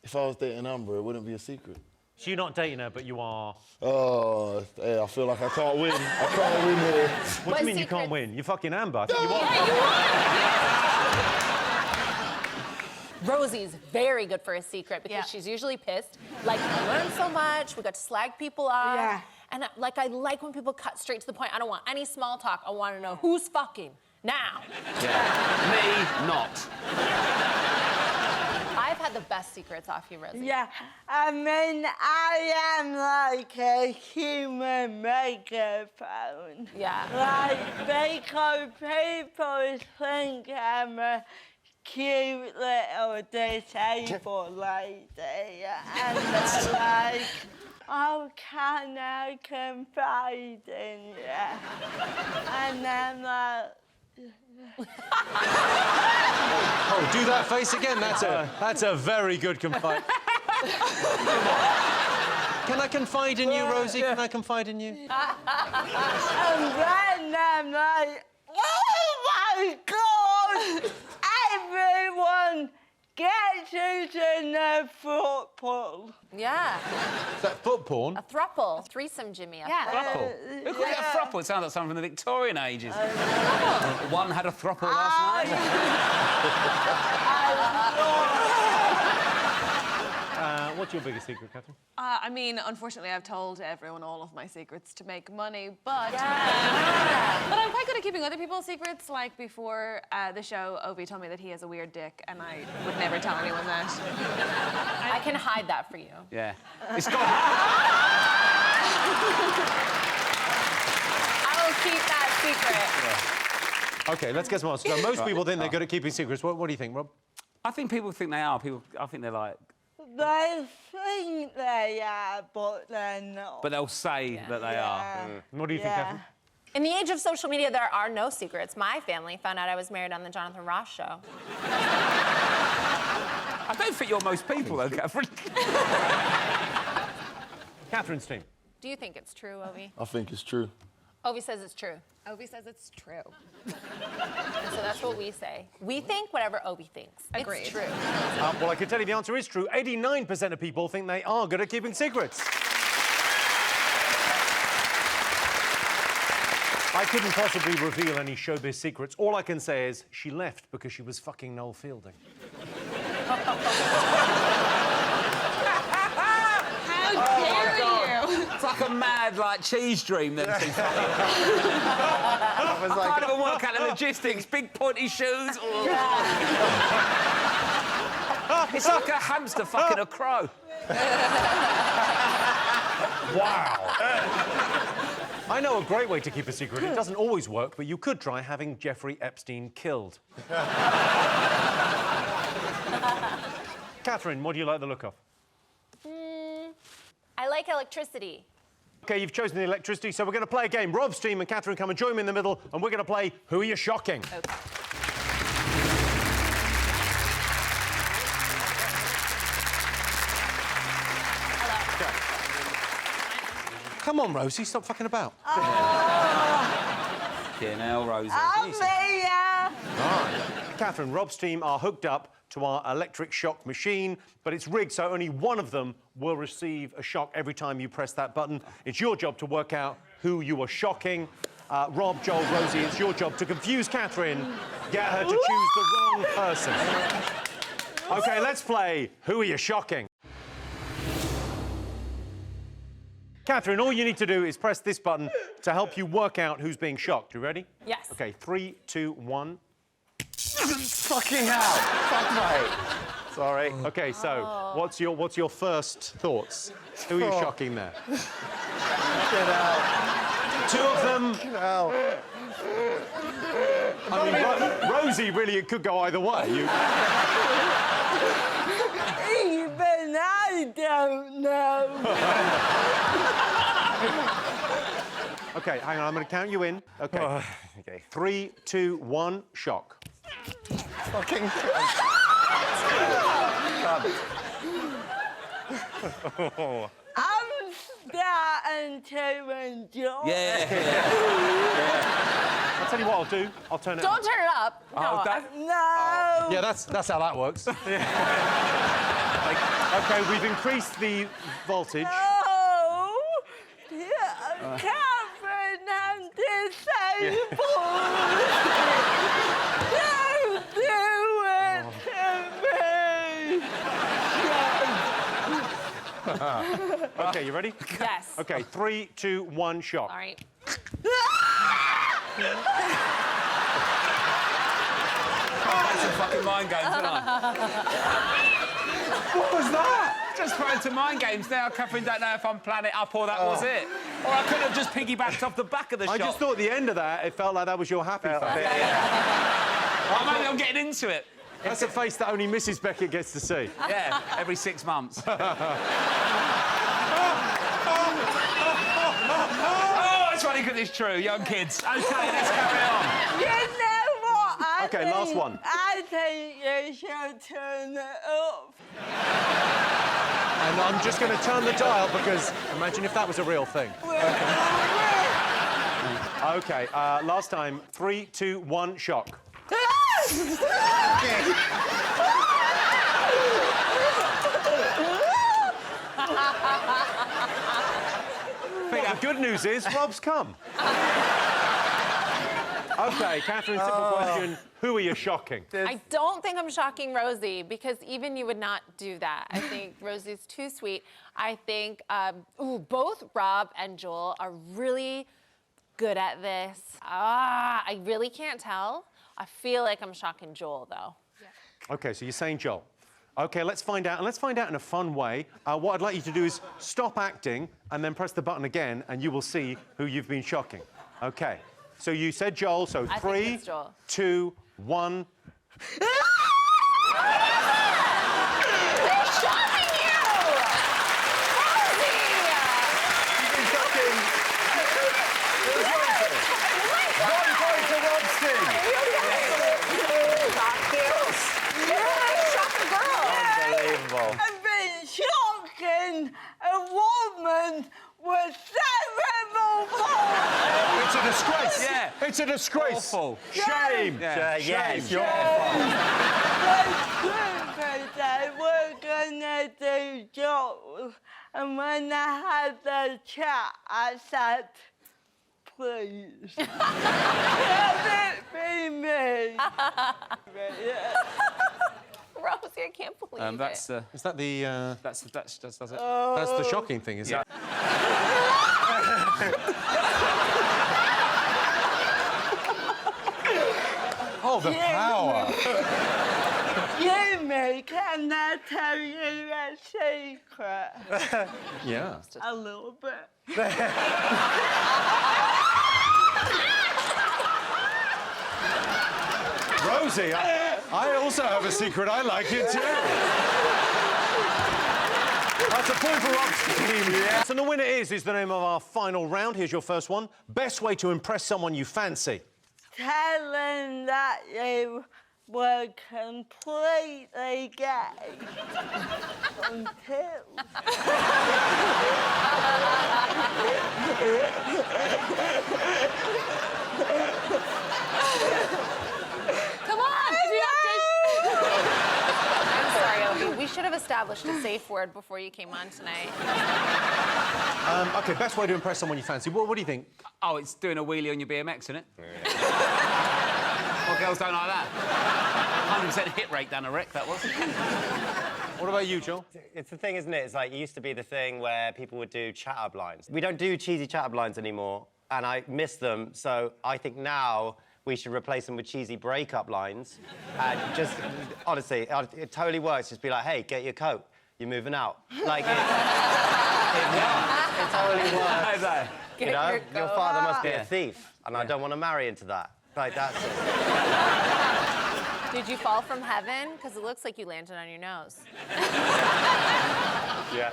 If I was dating Amber, it wouldn't be a secret. So you're not dating her, but you are... Oh, yeah, I feel like I can't win. I can't win here. What do you mean you can't win? You're fucking Amber. I think you are. Rosie's very good for a secret because she's usually pissed. Like, I learned so much. We got to slag people off. Yeah. And, like, I like when people cut straight to the point. I don't want any small talk. I want to know who's fucking now. Yeah. Me, not. I've had the best secrets off you, Rosie. Yeah, I mean, I am like a human megaphone. Yeah. Like, because people think I'm a cute little disabled lady. And they're like, oh, can I confide in you? And I'm like... Oh, do that face again. That's a very good confide. Can I confide in you, Rosie? Can I confide in you? And then I'm like, oh my God! Everyone sketches in a football. Yeah. Is that foot porn? A thruple. A threesome, Jimmy. Yeah. Thruple. Who calls it a thruple? It sounds like something from the Victorian ages. One had a thruple last night. What's your biggest secret, Catherine? I mean, unfortunately, I've told everyone all of my secrets to make money, but but I'm quite good at keeping other people's secrets. Like before the show, Obi told me that he has a weird dick, and I would never tell anyone that. I can hide that for you. Yeah. It's got. I will keep that secret. Yeah. OK, let's get some answers. So most people think they're good at keeping secrets. What do you think, Rob? I think people think they are. I think they're like. They think they are, but they're not. But they'll say that they are. What do you think, Catherine? In the age of social media, there are no secrets. My family found out I was married on the Jonathan Ross show. I don't think you're most people, though, Catherine. Catherine's team. Do you think it's true, Ovi? I think it's true. Ovi says it's true. Obi says it's true. So that's what we say. We think whatever Obi thinks. Agreed. It's true. Well, I can tell you the answer is true. 89% of people think they are good at keeping secrets. I couldn't possibly reveal any showbiz secrets. All I can say is she left because she was fucking Noel Fielding. How dare you? It's like a mad, cheese dream, them two. I can't even work out the logistics. Big pointy shoes. It's like a hamster fucking a crow. Wow. I know a great way to keep a secret. It doesn't always work, but you could try having Jeffrey Epstein killed. Catherine, what do you like the look of? I like electricity. OK, you've chosen the electricity, so we're going to play a game. Rob's team and Catherine, come and join me in the middle, and we're going to play Who Are You Shocking? Okay. Come on, Rosie, stop fucking about. Now, Rosie. I'm here. All right. Catherine, Rob's team are hooked up to our electric shock machine, but it's rigged, so only one of them will receive a shock every time you press that button. It's your job to work out who you are shocking. Rob, Joel, Rosie, it's your job to confuse Catherine, get her to choose the wrong person. OK, let's play Who Are You Shocking? Catherine, all you need to do is press this button to help you work out who's being shocked. You ready? Yes. OK, 3, 2, 1. Fucking hell. Fuck, mate. Sorry. OK, so what's your first thoughts? Who are you shocking there? Get out. Two of them. Get out. I mean, Rosie, really, it could go either way. Even I don't know. OK, hang on, I'm going to count you in. OK. OK. 3, 2, 1, shock. Fucking I'm starting to enjoy it. Yeah. I'll tell you what I'll do. I'll turn it Don't up. turn it up. No. No. Yeah, that's how that works. OK, we've increased the voltage. No. Yeah, Catherine, I'm disabled. Don't do it to me. OK, you ready? Yes. OK, 3, 2, 1, shock. All right. That's some fucking mind games, isn't it? What was that? Just playing some mind games now. Catherine don't know if I'm planning it up or that was it. Or I could have just piggybacked off the back of the shot. I just thought at the end of that, it felt like that was your happy face. I'm getting into it. That's a face that only Mrs. Beckett gets to see. Yeah, every 6 months. Oh, it's funny because it's true. Young kids. OK, let's carry on. You know what? OK, last one. I think you should turn it up. And I'm just going to turn the dial because imagine if that was a real thing. OK, last time. 3, 2, 1, shock. Well, the good news is Rob's come. OK, Catherine, simple question. Who are you shocking? I don't think I'm shocking Rosie, because even you would not do that. I think Rosie's too sweet. I think both Rob and Joel are really good at this. I really can't tell. I feel like I'm shocking Joel, though. Yeah. OK, so you're saying Joel. OK, let's find out, and let's find out in a fun way. What I'd like you to do is stop acting and then press the button again, and you will see who you've been shocking. OK. So you said Joel, so I 3, 2, 1. They're shocking you! Rosie! You've been shocking. One point to Robson. Shock the girl. Unbelievable. I've been shocking a woman with cerebral palsy. It's a disgrace. Yeah. It's a disgrace. Awful. Shame. Yeah. Yes, Shame. you're They were gonna do Joel, and when I had the chat, I said, please. Let it be me. Rosie, I can't believe that's it. Is that the... That's it. That's the shocking thing, is it? Oh, the power. Jimmy, can I tell you a secret? Yeah. A little bit. Rosie, I also have a secret. I like it too. That's a point for Rob's team. Yes. And the winner is the name of our final round. Here's your first one. Best way to impress someone you fancy. Tell them that you were completely gay until... Come on! If you're not I'm sorry, Obi. We should have established a safe word before you came on tonight. OK, best way to impress someone you fancy. What do you think? Oh, it's doing a wheelie on your BMX, isn't it? Well, girls don't like that. 100% hit rate down a wreck, that was. What about you, Joel? It's the thing, isn't it? It's like it used to be the thing where people would do chat-up lines. We don't do cheesy chat-up lines anymore, and I miss them, so I think now we should replace them with cheesy break-up lines. And just, honestly, it totally works. Just be like, hey, get your coat. You're moving out. Like, it totally works. You know, your father must be a thief, and I don't want to marry into that. Like, that's it. Did you fall from heaven? Because it looks like you landed on your nose. Yeah.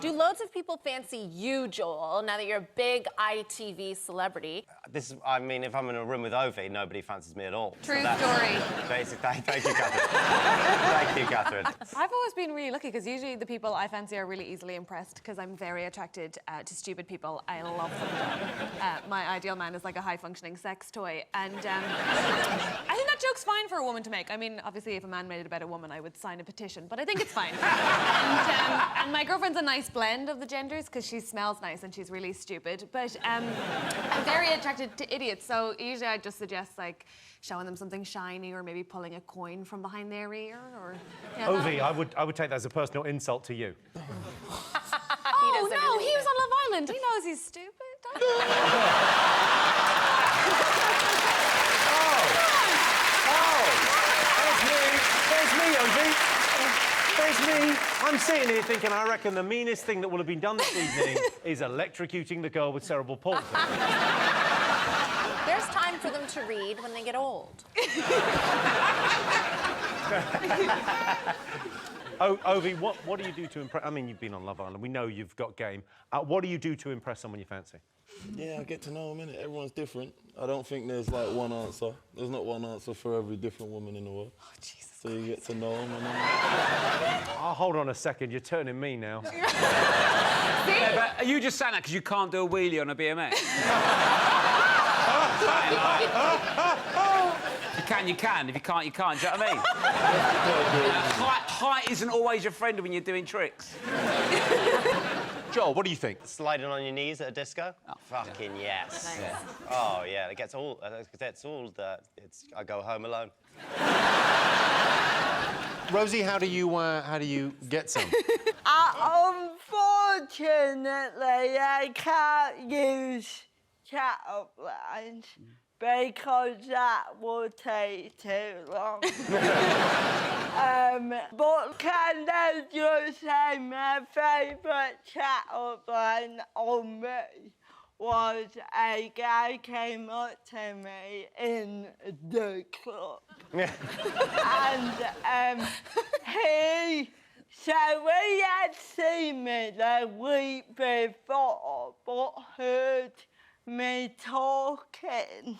Do loads of people fancy you, Joel, now that you're a big ITV celebrity? I mean, if I'm in a room with Ovi, nobody fancies me at all. True story. Basically, thank you, Catherine. Thank you, Catherine. I've always been really lucky because usually the people I fancy are really easily impressed because I'm very attracted to stupid people. I love them. My ideal man is like a high-functioning sex toy, and I think that joke's fine for a woman to make. I mean, obviously, if a man made it about a woman, I would sign a petition, but I think it's fine. And my girlfriend's a nice blend of the genders because she smells nice and she's really stupid, but I'm very attracted to idiots, so usually I just suggest like showing them something shiny or maybe pulling a coin from behind their ear or... Yeah, Ovi, I would take that as a personal insult to you. Oh, no, he was on Love Island. He knows he's stupid. There's me, Ovi. There's me. I'm sitting here thinking, I reckon the meanest thing that will have been done this evening is electrocuting the girl with cerebral palsy. There's time for them to read when they get old. Ovi, what do you do to impress... I mean, you've been on Love Island. We know you've got game. What do you do to impress someone you fancy? Yeah, I get to know them, innit? Everyone's different. I don't think there's, like, one answer. There's not one answer for every different woman in the world. Oh, Jesus. So you get to know them and then... Oh, hold on a second. You're turning me now. Yeah, but are you just saying that because you can't do a wheelie on a BMX? You can. If you can't, you can't. Do you know what I mean? Height isn't always your friend when you're doing tricks. Joel, what do you think? Sliding on your knees at a disco? Oh, fucking yes. Nice. Yeah. Oh, yeah, it gets all... That's all the... I go home alone. Rosie, how do you get some? Unfortunately, I can't use chat up lines because that would take too long. But can I just say my favourite chat up line on me was a guy came up to me in the club. And so he had seen me the week before, but heard me talking.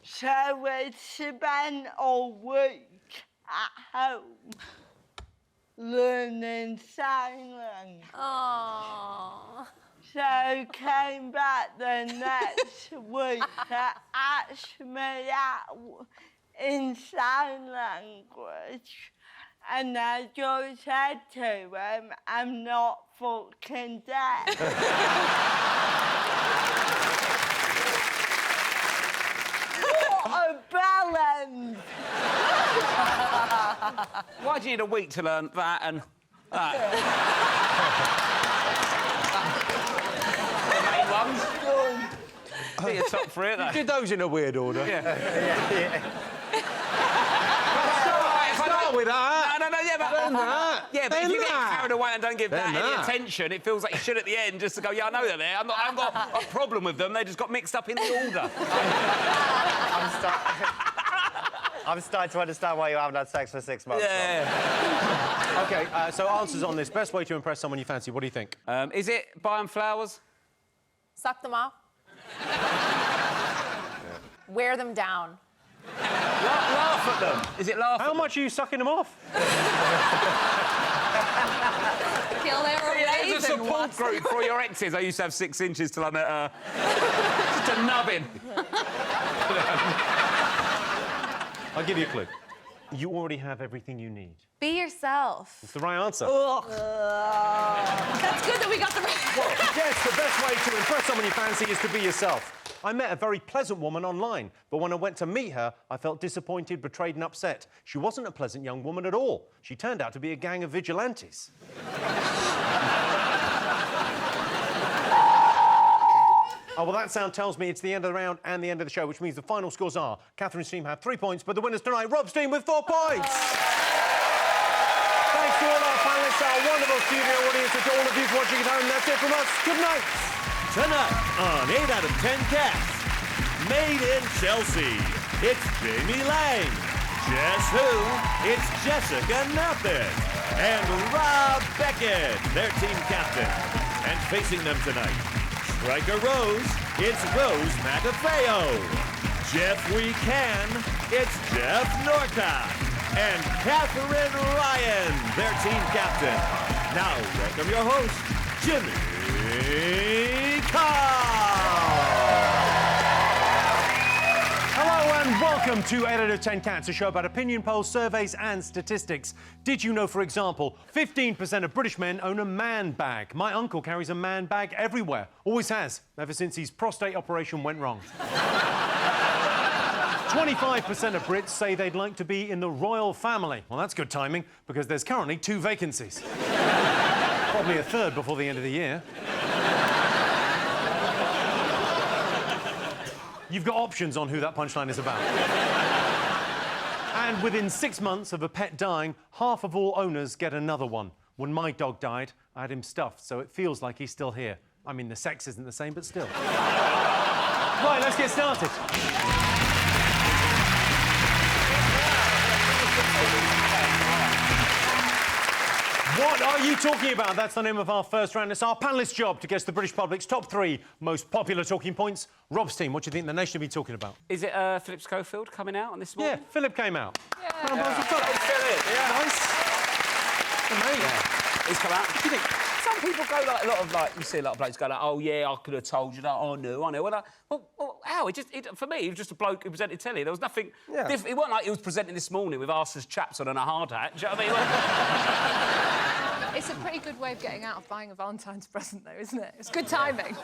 So we spent a week at home learning sign language. Aww. So came back the next week to ask me out in sign language. And I just said to him, I'm not fucking dead. What a balance! Why do you need a week to learn that and that? The main ones. Be a top for it, though. You did those in a weird order. Yeah. Start with that. No, yeah, but... Then that. Yeah, but then if you that. get carried away and don't give Then that any that. attention, it feels like you should at the end just to go, yeah, I know they're there. I haven't got a problem with them. They just got mixed up in the order. I'm starting to understand why you haven't had sex for 6 months. Yeah. OK, so answers on this. Best way to impress someone you fancy, what do you think? Is it buy them flowers? Suck them off. Wear them down. Laugh at them. Is it laugh? How much are you sucking them off? Kill their There's a support group for your exes. I used to have 6 inches till I met her. Just a nubbin. I'll give you a clue. You already have everything you need. Be yourself. It's the right answer. That's good that we got the Well, yes, the best way to impress someone you fancy is to be yourself. I met a very pleasant woman online, but when I went to meet her, I felt disappointed, betrayed and upset. She wasn't a pleasant young woman at all. She turned out to be a gang of vigilantes. Oh, well, that sound tells me it's the end of the round and the end of the show, which means the final scores are Catherine's team have 3 points, but the winners tonight, Rob's team with 4 points. Thanks to all our panellists, our wonderful studio audience, and to all of you watching at home. That's it from us. Good night. Tonight on 8 out of 10 Cats, Made in Chelsea, it's Jamie Laing. Guess who? It's Jessica Nothing. And Rob Beckett, their team captain. And facing them tonight, Striker Rose, it's Rose Matafeo. Jeff We Can, it's Jeff Norcott. And Catherine Ryan, their team captain. Now, welcome your host, Jimmy Carr. Hello and welcome to 8 out of 10 Cats, a show about opinion polls, surveys and statistics. Did you know, for example, 15% of British men own a man bag? My uncle carries a man bag everywhere. Always has, ever since his prostate operation went wrong. 25% of Brits say they'd like to be in the royal family. Well, that's good timing, because there's currently 2 vacancies. Probably a third before the end of the year. You've got options on who that punchline is about. And within 6 months of a pet dying, half of all owners get another one. When my dog died, I had him stuffed, so it feels like he's still here. I mean, the sex isn't the same, but still. Right, let's get started. What are you talking about? That's the name of our first round. It's our panellist's job to guess the British public's top 3 most popular talking points. Rob's team, what do you think the nation will be talking about? Is it Philip Schofield coming out on this morning? Yeah, Philip came out. Yeah. Nice. Amazing. Yeah. He's come out. Do you think some people go like a lot of you see a lot of blokes go like, oh yeah, I could have told you that. Oh no, I know. Well, how? For me, he was just a bloke who presented telly. There was nothing different. It wasn't like he was presenting this morning with arse as chaps on and a hard hat. Do you know what I mean? It's a pretty good way of getting out of buying a Valentine's present, though, isn't it? It's good timing.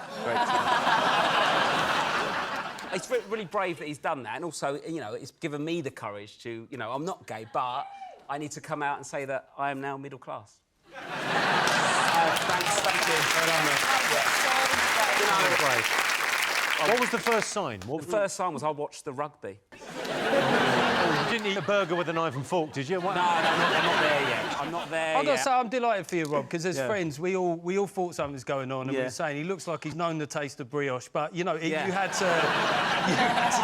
It's really brave that he's done that, and also, you know, it's given me the courage to, you know, I'm not gay, but I need to come out and say that I am now middle class. Thanks, thank you. What was the first sign? The first sign was I watched the rugby. You didn't eat a burger with a knife and fork, did you? No, I'm not there yet. I'm not there I've got to yet. say, I'm delighted for you, Rob, because as Yeah. friends, we all thought something was going on, and we were saying he looks like he's known the taste of brioche, but, you know, you had to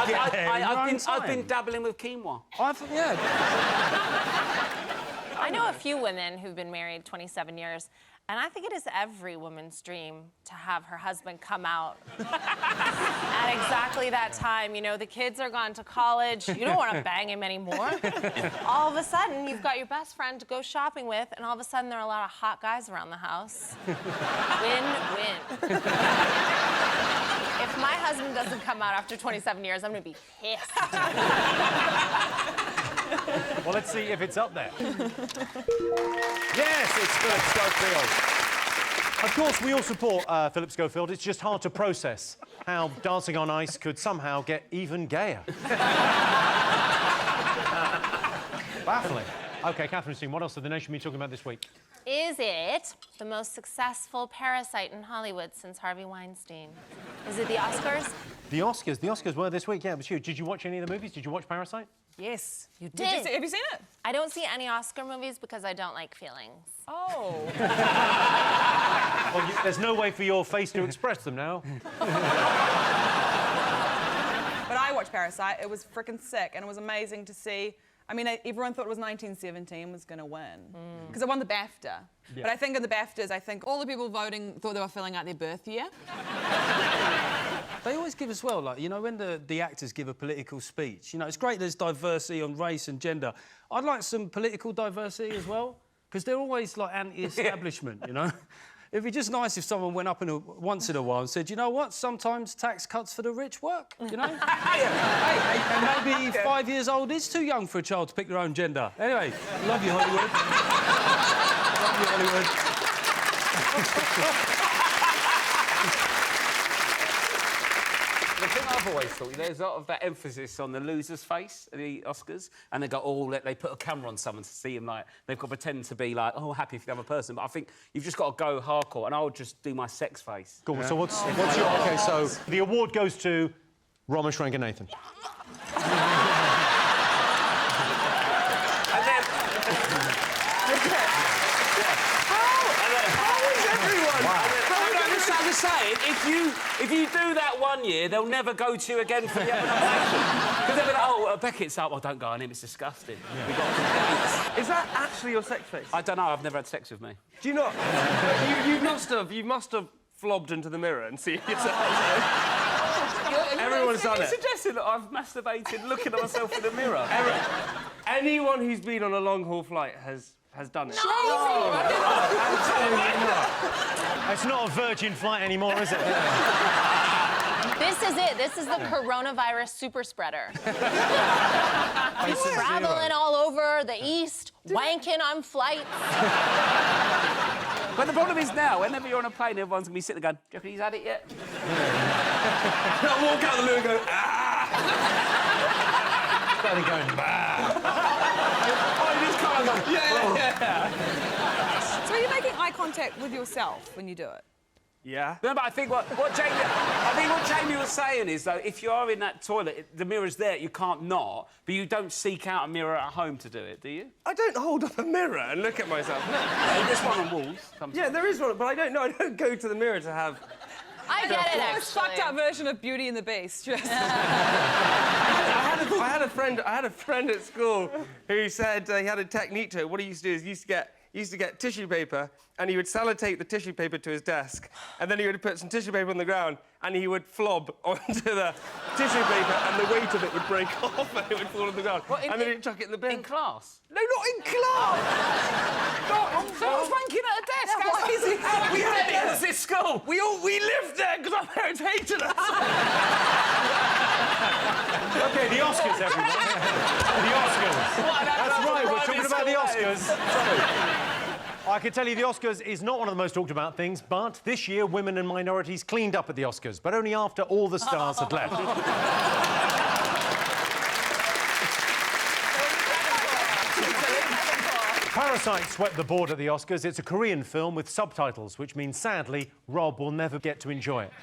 get there in your own time. I've been dabbling with quinoa. I know a few women who've been married 27 years, and I think it is every woman's dream to have her husband come out at exactly that time. You know, the kids are gone to college. You don't want to bang him anymore. All of a sudden, you've got your best friend to go shopping with, and all of a sudden, there are a lot of hot guys around the house. Win-win. If my husband doesn't come out after 27 years, I'm going to be pissed. Well, let's see if it's up there. Yes, it's Philip Schofield. Of course, we all support Philip Schofield. It's just hard to process how Dancing on Ice could somehow get even gayer. Baffling. OK, Catherine Steen, what else did the nation be talking about this week? Is it the most successful parasite in Hollywood since Harvey Weinstein? Is it the Oscars? The Oscars were this week, yeah, it was huge. Did you watch any of the movies? Did you watch Parasite? Yes. You Did you have you seen it? I don't see any Oscar movies because I don't like feelings. Oh. Well, there's no way for your face to express them now. But I watched Parasite. It was freaking sick, and it was amazing to see. I mean, everyone thought it was 1917 was going to win because it won the BAFTA. Yeah. But I think in the BAFTAs, I think all the people voting thought they were filling out their birth year. They always give as well, like, you know, when the actors give a political speech, you know, it's great there's diversity on race and gender. I'd like some political diversity as well, because they're always, like, anti-establishment, you know? It'd be just nice if someone went up once in a while and said, you know what, sometimes tax cuts for the rich work, you know? And maybe 5 years old is too young for a child to pick their own gender. Anyway, love you, Hollywood. Love you, Hollywood. The thing I've always thought, there's a lot of that emphasis on the loser's face at the Oscars, and they go, oh, they put a camera on someone to see him, like, they've got to pretend to be like, oh, happy for the other person, but I think you've just got to go hardcore, and I would just do my sex face. Cool, so what's your... OK, so the award goes to Ramesh Ranganathan. I'm just saying, if you do that 1 year, they'll never go to you again for the other nomination. Because they'll be like, oh, Beckett's up. Well, don't go on him, it's disgusting. Yeah. We've got to Is that actually your sex face? I don't know, I've never had sex with me. Do you not? you must have flobbed into the mirror and seen yourself. Everyone's done it. You're suggesting that I've masturbated looking at myself in the mirror. Anyone who's been on a long-haul flight has done it. No! Absolutely not. It's not a Virgin flight anymore, is it? This is it. This is the coronavirus super spreader. Traveling all over the East, wanking on flights. But the problem is now, whenever you're on a plane, everyone's going to be sitting there going, do you reckon he's had it yet? I'll walk out the loo and go, ah! Started going, bah! Oh, you just can't go, yeah. So are you making eye contact with yourself when you do it? Yeah. No, but I think what Jamie was saying is, though, if you are in that toilet, the mirror's there, you can't not, but you don't seek out a mirror at home to do it, do you? I don't hold up a mirror and look at myself. No. There's one on walls. Yeah, there is one, but I don't go to the mirror to have... I get it, actually. Fucked up version of Beauty and the Beast. Just... I had a friend at school who said he had a technique to it. What he used to do is he used to get tissue paper, and he would sellotape the tissue paper to his desk, and then he would put some tissue paper on the ground, and he would flob onto the tissue paper, and the weight of it would break off, and it would fall on the ground. And then he'd chuck it in the bin. In class? No, not in class! Someone's wanking at a desk. How easy? We had it at this school. We lived there because our parents hated us. OK, the Oscars, everyone. The Oscars. That's right, we're talking about the Oscars. I can tell you the Oscars is not one of the most talked about things, but this year women and minorities cleaned up at the Oscars, but only after all the stars had left. Parasite swept the board at the Oscars. It's a Korean film with subtitles, which means, sadly, Rob will never get to enjoy it.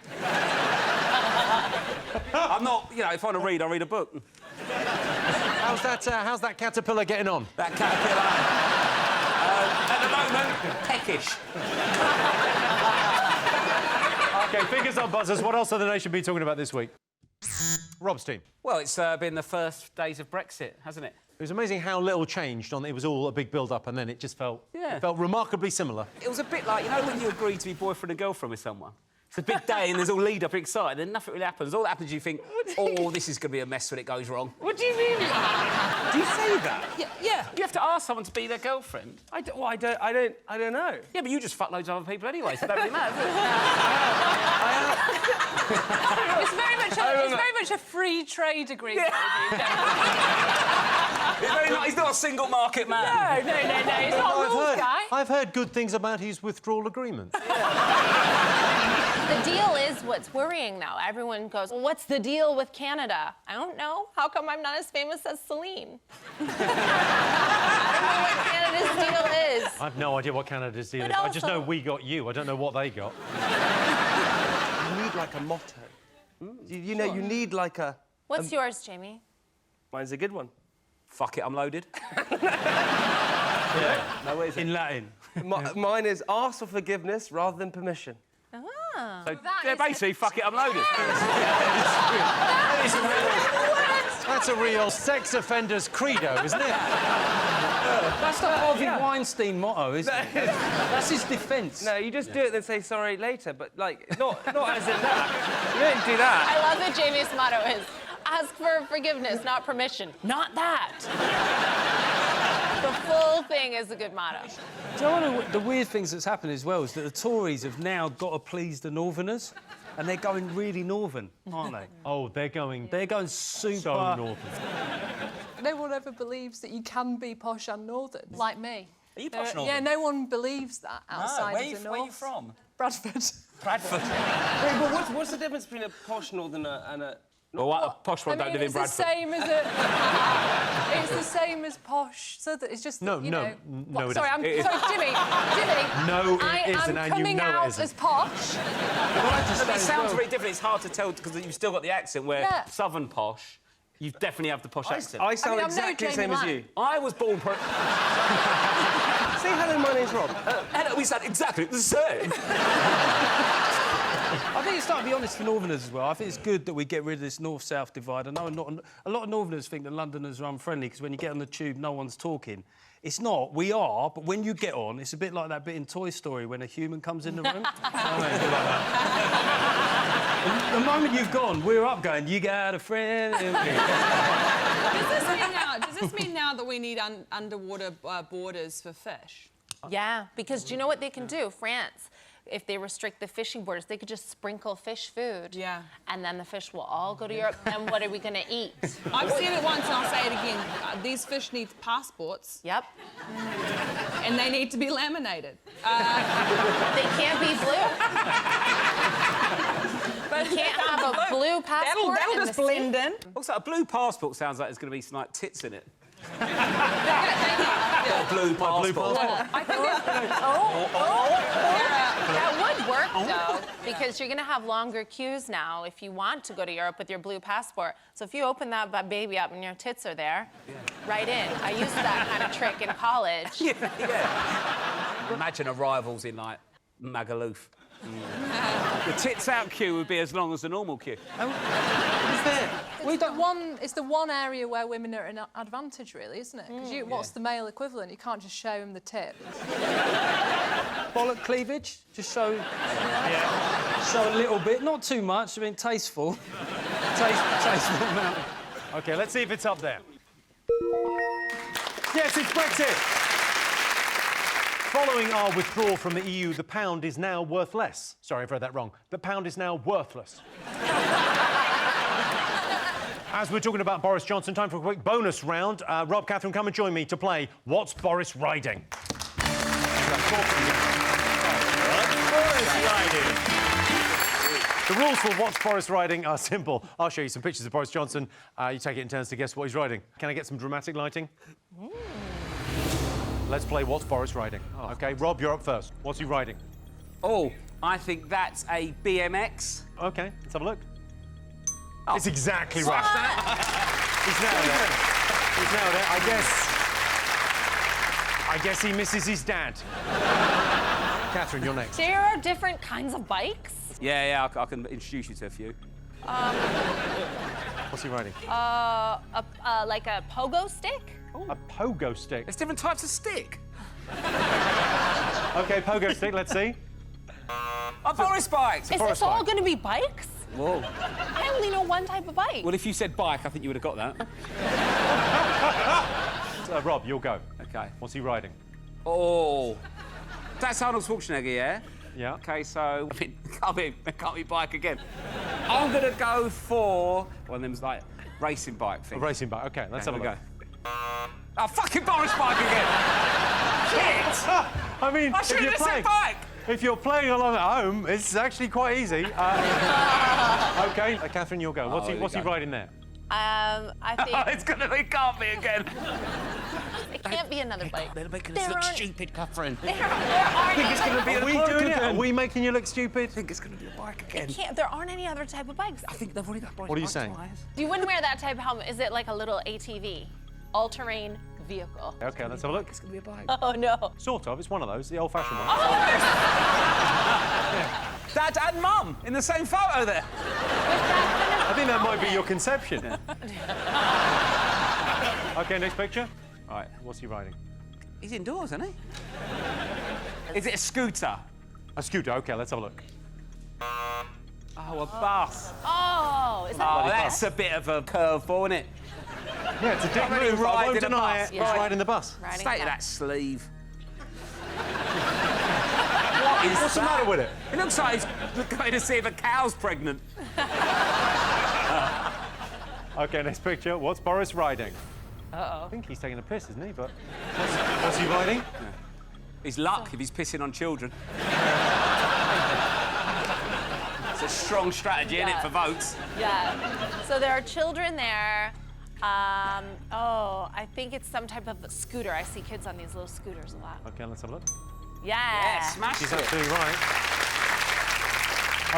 I'm not, you know, if I want to read, I'll read a book. How's that caterpillar getting on? That caterpillar, at the moment, peckish. OK, fingers on buzzers. What else have the nation been talking about this week? Rob's team. Well, it's been the first days of Brexit, hasn't it? It was amazing how little changed. It was all a big build-up, and then it just felt remarkably similar. It was a bit like, you know, when you agree to be boyfriend and girlfriend with someone? It's a big day and there's all lead-up excited, then nothing really happens. All that happens, you think, oh, this is going to be a mess when it goes wrong. What do you mean? Do you say that? Yeah. You have to ask someone to be their girlfriend. I don't know. Yeah, but you just fuck loads of other people anyway, so it don't really matter, does it? It's very much a free trade agreement. He's not a single market man. No. He's not a rules guy. I've heard good things about his withdrawal agreement. The deal is what's worrying now. Everyone goes, well, what's the deal with Canada? I don't know. How come I'm not as famous as Celine? I don't know what Canada's deal is. I've no idea what Canada's deal is. But I just know we got you. I don't know what they got. You need, like, a motto. You know, you need, like, a... What's yours, Jamie? Mine's a good one. Fuck it, I'm loaded. Yeah. No, what is it? In Latin. Mine is ask for forgiveness rather than permission. Ah. So, basically, fuck it, I'm loaded. That's a real sex offender's credo, isn't it? That's the Harvey Weinstein motto, isn't it? That's his defence. No, you just do it and say sorry later, but, like, not as in that. You don't do that. I love that Jamie's motto is ask for forgiveness, not permission. Not that. The full thing is a good motto. Do you know the weird things that's happened as well is that the Tories have now got to please the Northerners, and they're going really northern, aren't they? Oh, they're going super so northern. No one ever believes that you can be posh and northern, like me. Are you posh northern? Yeah, no one believes that outside of the north. Where are you from? Bradford. Bradford. Wait, but what's the difference between a posh northerner and a... Well, a posh one don't live in Bradford. It's the same as posh. So that it's just No, you no, know, no, it sorry, isn't. sorry, Jimmy. No, it I isn't, am and you coming know it out isn't. as posh. It sounds very different. It's hard to tell because you've still got the accent. Where southern posh, you definitely have the posh accent. I sound exactly the same as you. I was born. Say hello, my name's Rob. Hello, we sound exactly the same. I think it's time to be honest for Northerners as well. I think it's good that we get rid of this north-south divide. I know a lot of Northerners think that Londoners are unfriendly because when you get on the tube, no one's talking. It's not. We are, but when you get on, it's a bit like that bit in Toy Story when a human comes in the room. The moment you've gone, we're up going, you got a friend. Does this mean now that we need underwater borders for fish? Yeah, because do you know what they can do? France, if they restrict the fishing borders, they could just sprinkle fish food. Yeah. And then the fish will all go to Europe. And what are we going to eat? I've seen it once and I'll say it again. These fish need passports. Yep. And they need to be laminated. They can't be blue. But you can't have a blue passport. That'll just blend in. Also, a blue passport sounds like there's going to be some like tits in it. A blue passport. I think that would work, though, because you're going to have longer queues now if you want to go to Europe with your blue passport. So if you open that baby up and your tits are there, right in. I used that kind of trick in college. Yeah. Imagine arrivals in, like, Magaluf. The tits out queue would be as long as the normal queue. It's the one area where women are at an advantage, really, isn't it? Because what's the male equivalent? You can't just show them the tip. Bollock cleavage, just show a little bit, not too much. I mean, tasteful. Tasteful amount. OK, let's see if it's up there. Yes, it's Brexit. Following our withdrawal from the EU, the pound is now worth less. Sorry, I've read that wrong. The pound is now worthless. As we're talking about Boris Johnson, time for a quick bonus round. Rob, Catherine, come and join me to play What's Boris Riding? The rules for What's Boris Riding are simple. I'll show you some pictures of Boris Johnson. You take it in turns to guess what he's riding. Can I get some dramatic lighting? Let's play What's Boris Riding. OK, Rob, you're up first. What's he riding? Oh, I think that's a BMX. OK, let's have a look. Oh. It's exactly right. He's nailed it. He's nailed it. I guess he misses his dad. Catherine, you're next. There are different kinds of bikes. Yeah, I can introduce you to a few. What's he riding? Like a pogo stick? Ooh. A pogo stick? There's different types of stick. OK, pogo stick, let's see. A Boris bike. Is this all going to be bikes? Whoa. I only know one type of bike. Well, if you said bike, I think you would have got that. Rob, you'll go. OK. What's he riding? Oh. That's Arnold Schwarzenegger, yeah? Yeah. OK, so... it can't be bike again. I'm going to go for one of them, like, racing bike things. A racing bike, OK, let's have a look. Oh, fucking Boris bike again! Shit! I mean, I should have said bike! If you're playing along at home, it's actually quite easy. OK, Catherine, you'll go. What's he riding there? I think... it can't be again. It can't be another bike. They're making us look stupid, Catherine. There aren't think it's going to be Are we doing it? Are we making you look stupid? I think it's going to be a bike again. There aren't any other type of bikes. I think they've already got bikes. What are you saying? You wouldn't wear that type of helmet. Is it like a little ATV? All-terrain vehicle. OK, let's have a look. It's going to be a bike. Oh, no. Sort of. It's one of those, the old-fashioned one. Dad and Mum in the same photo there. I think that might be your conception. OK, next picture. All right, what's he riding? He's indoors, isn't he? Is it a scooter? A scooter, OK, let's have a look. Oh, a bus. Oh, is that Oh, that's a bit of a curveball, isn't it? Yeah, it's a dick move. I won't deny it. He's riding the bus. State of that sleeve. What's the matter with it? It looks like he's going to see if a cow's pregnant. OK, next picture. What's Boris riding? Uh-oh. I think he's taking a piss, isn't he? But what's he riding? Yeah. He's luck if he's pissing on children. It's a strong strategy, isn't it, for votes? Yeah. So there are children there. I think it's some type of scooter. I see kids on these little scooters a lot. OK, let's have a look. Yeah. Smash She's it. absolutely right.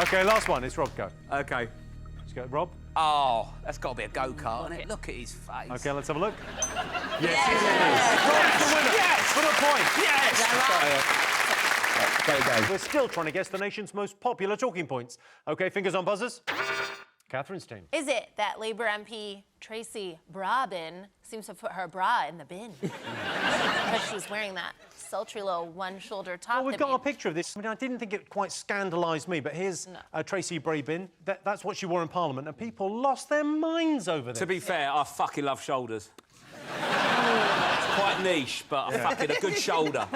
OK, last one. It's Rob go. OK. Let's go, Rob. Oh, that's got to be a go-kart, isn't it? Look at his face. OK, let's have a look. Yes, Yes! Rob's the winner. Yes! For the point. Yes! Great game. We're still trying to guess the nation's most popular talking points. OK, fingers on buzzers. Catherine's team. Is it that Labour MP Tracy Brabin seems to put her bra in the bin? Because she's wearing that sultry little one-shoulder top. Well, we've got a picture of this. I mean, I didn't think it quite scandalised me, but here's Tracy Brabin. That's what she wore in Parliament, and people lost their minds over this. To be fair, I fucking love shoulders. It's quite niche, but I fucking a good shoulder.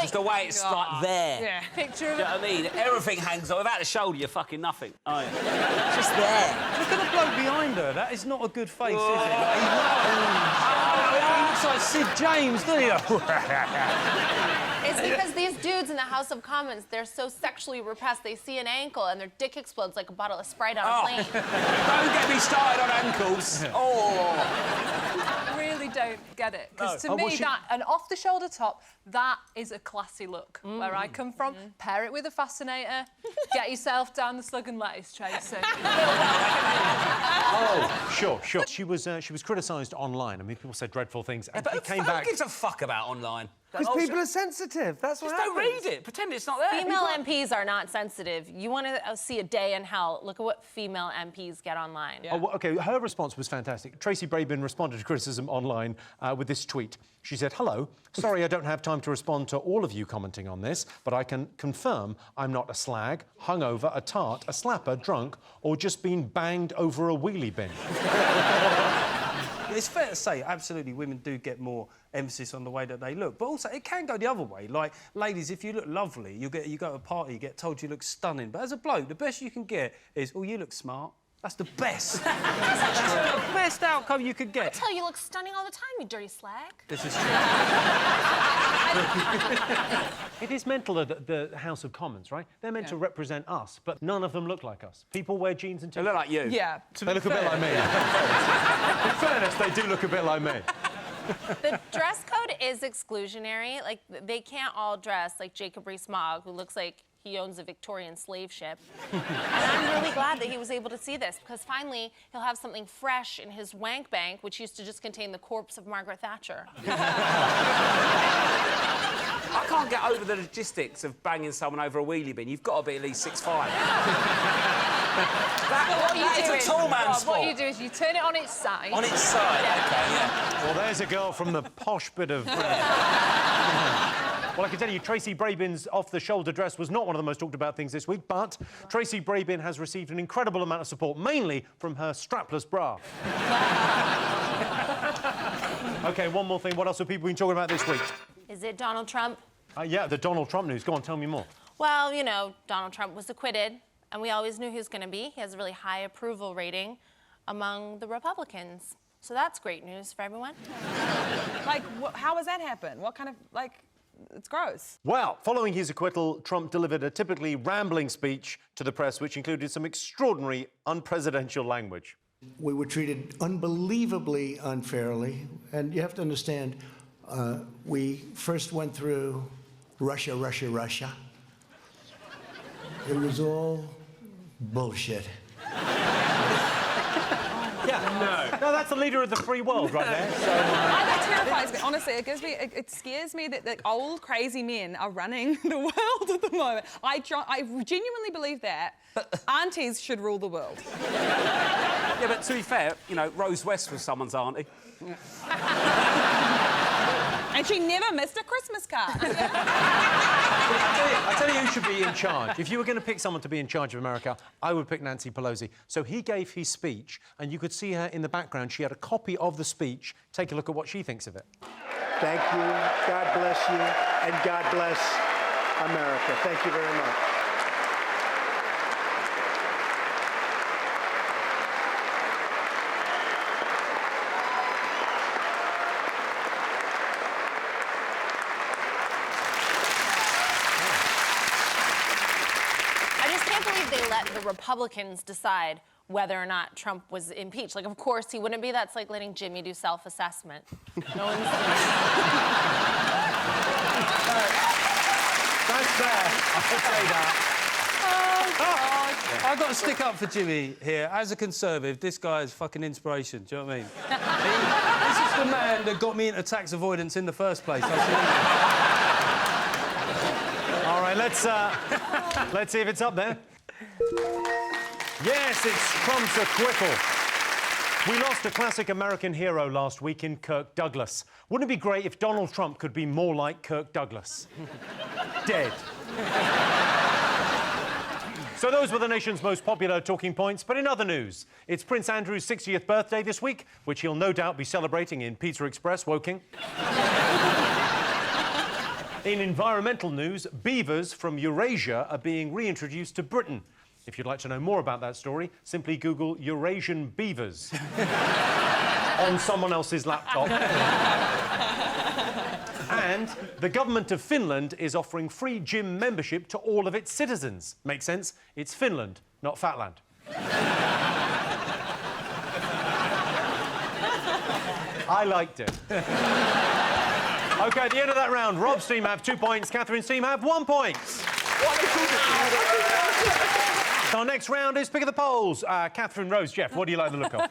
Just the way it's like there. Yeah. Picture of Do you know what I mean? Everything hangs on. Without the shoulder, you're fucking nothing. Oh, yeah. It's just there. Look at the bloke behind her. That is not a good face, is it? He looks like Sid James, doesn't he? It's because these dudes in the House of Commons, they're so sexually repressed, they see an ankle and their dick explodes like a bottle of Sprite on a plane. Don't get me started on ankles. I really don't get it. Because to me, that an off-the-shoulder top, that is a classy look. Where I come from, pair it with a fascinator, get yourself down the slug and lettuce, Tracy. Oh, sure. She was criticised online. I mean, people said dreadful things, and she came back. Who gives a fuck about online? Because people are sensitive. That's what Just happens. don't read it. Pretend it's not there. Female MPs are not sensitive. You want to see a day in hell, look at what female MPs get online. Oh, well, OK, her response was fantastic. Tracy Brabin responded to criticism online with this tweet. She said, "Hello, sorry I don't have time to respond to all of you commenting on this, but I can confirm I'm not a slag, hungover, a tart, a slapper, drunk, or just been banged over a wheelie bin." It's fair to say, absolutely, women do get more emphasis on the way that they look. But also, it can go the other way. Like, ladies, if you look lovely, you go to a party, you get told you look stunning. But as a bloke, the best you can get is, oh, you look smart. That's the best. That's the best outcome you could I get. tell you, you look stunning all the time, you dirty slag. This is true. It is mental, the House of Commons, right? They're meant to represent us, but none of them look like us. People wear jeans and They look like you. Yeah. They look a bit like me. In fairness, they do look a bit like me. The dress code is exclusionary. Like, they can't all dress like Jacob Rees-Mogg, who looks like he owns a Victorian slave ship. And I'm really glad that he was able to see this, because finally he'll have something fresh in his wank bank, which used to just contain the corpse of Margaret Thatcher. I can't get over the logistics of banging someone over a wheelie bin. You've got to be at least 6'5". It's a tall man's sport. What you do is you turn it on its side. On its side, OK, yeah. Well, there's a girl from the posh bit of... Well, I can tell you, Tracy Brabin's off-the-shoulder dress was not one of the most talked about things this week, but Tracy Brabin has received an incredible amount of support, mainly from her strapless bra. OK, one more thing. What else have people been talking about this week? Is it Donald Trump? Yeah, the Donald Trump news. Go on, tell me more. Well, you know, Donald Trump was acquitted, and we always knew he was going to be. He has a really high approval rating among the Republicans. So that's great news for everyone. Like, how has that happened? What kind of, like... It's gross. Well, following his acquittal, Trump delivered a typically rambling speech to the press, which included some extraordinary, unpresidential language. We were treated unbelievably unfairly, and you have to understand, we first went through Russia. It was all bullshit. No, that's the leader of the free world right there. So, That terrifies me. Honestly, it scares me that old crazy men are running the world at the moment. I genuinely believe that aunties should rule the world. Yeah, but to be fair, you know, Rose West was someone's auntie. And she never missed a Christmas card. I tell you who should be in charge. If you were going to pick someone to be in charge of America, I would pick Nancy Pelosi. So he gave his speech, and you could see her in the background. She had a copy of the speech. Take a look at what she thinks of it. Thank you, God bless you, and God bless America. Thank you very much. They let the Republicans decide whether or not Trump was impeached. Like, of course he wouldn't be. That's like letting Jimmy do self-assessment. No one's... That's fair. I'll say that. Oh, I've got to stick up for Jimmy here. As a Conservative, this guy is fucking inspiration. Do you know what I mean? This is the man that got me into tax avoidance in the first place. All right, let's see if it's up there. Yes, it's Trump's acquittal. We lost a classic American hero last week in Kirk Douglas. Wouldn't it be great if Donald Trump could be more like Kirk Douglas? Dead. So those were the nation's most popular talking points. But in other news, it's Prince Andrew's 60th birthday this week, which he'll no doubt be celebrating in Pizza Express, Woking. In environmental news, beavers from Eurasia are being reintroduced to Britain. If you'd like to know more about that story, simply Google Eurasian beavers on someone else's laptop. And the government of Finland is offering free gym membership to all of its citizens. Makes sense? It's Finland, not Fatland. I liked it. OK, at the end of that round, Rob's team have 2 points, Catherine's team have 1 point. Our next round is Pick of the Polls. Catherine, Rose, Jeff, what do you like the look of?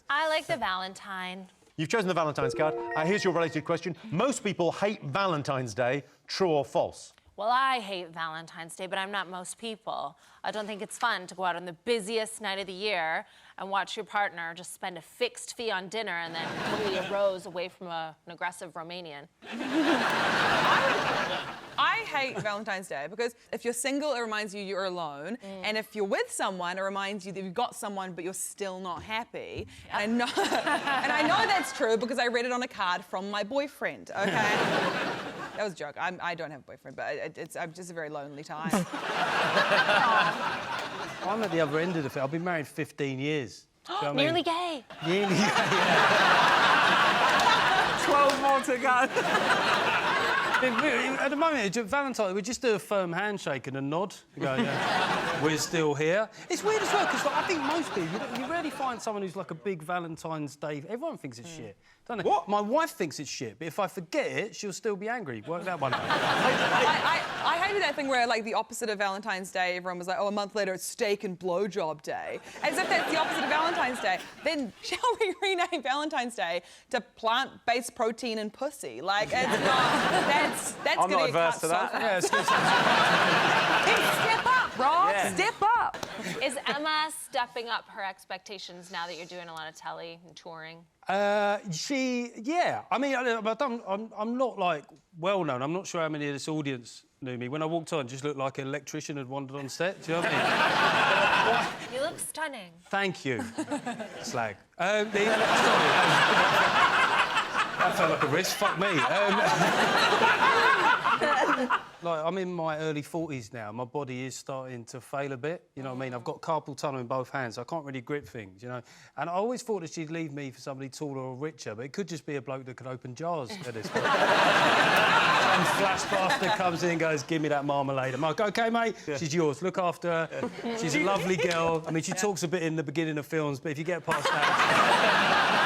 I like the Valentine. You've chosen the Valentine's card. Here's your related question. Most people hate Valentine's Day. True or false? Well, I hate Valentine's Day, but I'm not most people. I don't think it's fun to go out on the busiest night of the year and watch your partner just spend a fixed fee on dinner and then totally a rose away from an aggressive Romanian. I hate Valentine's Day because if you're single, it reminds you you're alone. And if you're with someone, it reminds you that you've got someone, but you're still not happy. Yeah. And I know that's true because I read it on a card from my boyfriend, OK? That was a joke. I don't have a boyfriend, but I'm just a very lonely time. I'm at the other end of the thing. I've been married 15 years. Do you know what I mean? Nearly gay. Nearly gay, 12 more to go. At the moment, Valentine, we just do a firm handshake and a nod. You go, yeah, we're still here. It's weird as well, because like, I think most people, you rarely find someone who's like a big Valentine's Day... Everyone thinks it's shit, don't they? What? My wife thinks it's shit, but if I forget it, she'll still be angry. Work that one out. I hated that thing where, like, the opposite of Valentine's Day, everyone was like, oh, a month later, it's steak and blowjob day. As if that's the opposite of Valentine's Day. Then shall we rename Valentine's Day to plant-based protein and pussy? Like, it's not... That's I'm going not to get averse to that. Yeah, Step up, Rob. Yeah. Step up. Is Emma stepping up her expectations now that you're doing a lot of telly and touring? Yeah. I mean, I'm not, like, well-known. I'm not sure how many of this audience knew me. When I walked on, I just looked like an electrician had wandered on set. Do you know what I mean? You look stunning. Thank you. Slag. Sorry. That felt like a risk. Fuck me. Like, I'm in my early 40s now. My body is starting to fail a bit. You know what I mean? I've got carpal tunnel in both hands. So I can't really grip things, you know? And I always thought that she'd leave me for somebody taller or richer, but it could just be a bloke that could open jars at this point. Some flash bastard comes in and goes, give me that marmalade. I'm like, OK, mate, she's yours. Look after her. She's a lovely girl. I mean, she talks a bit in the beginning of films, but if you get past that...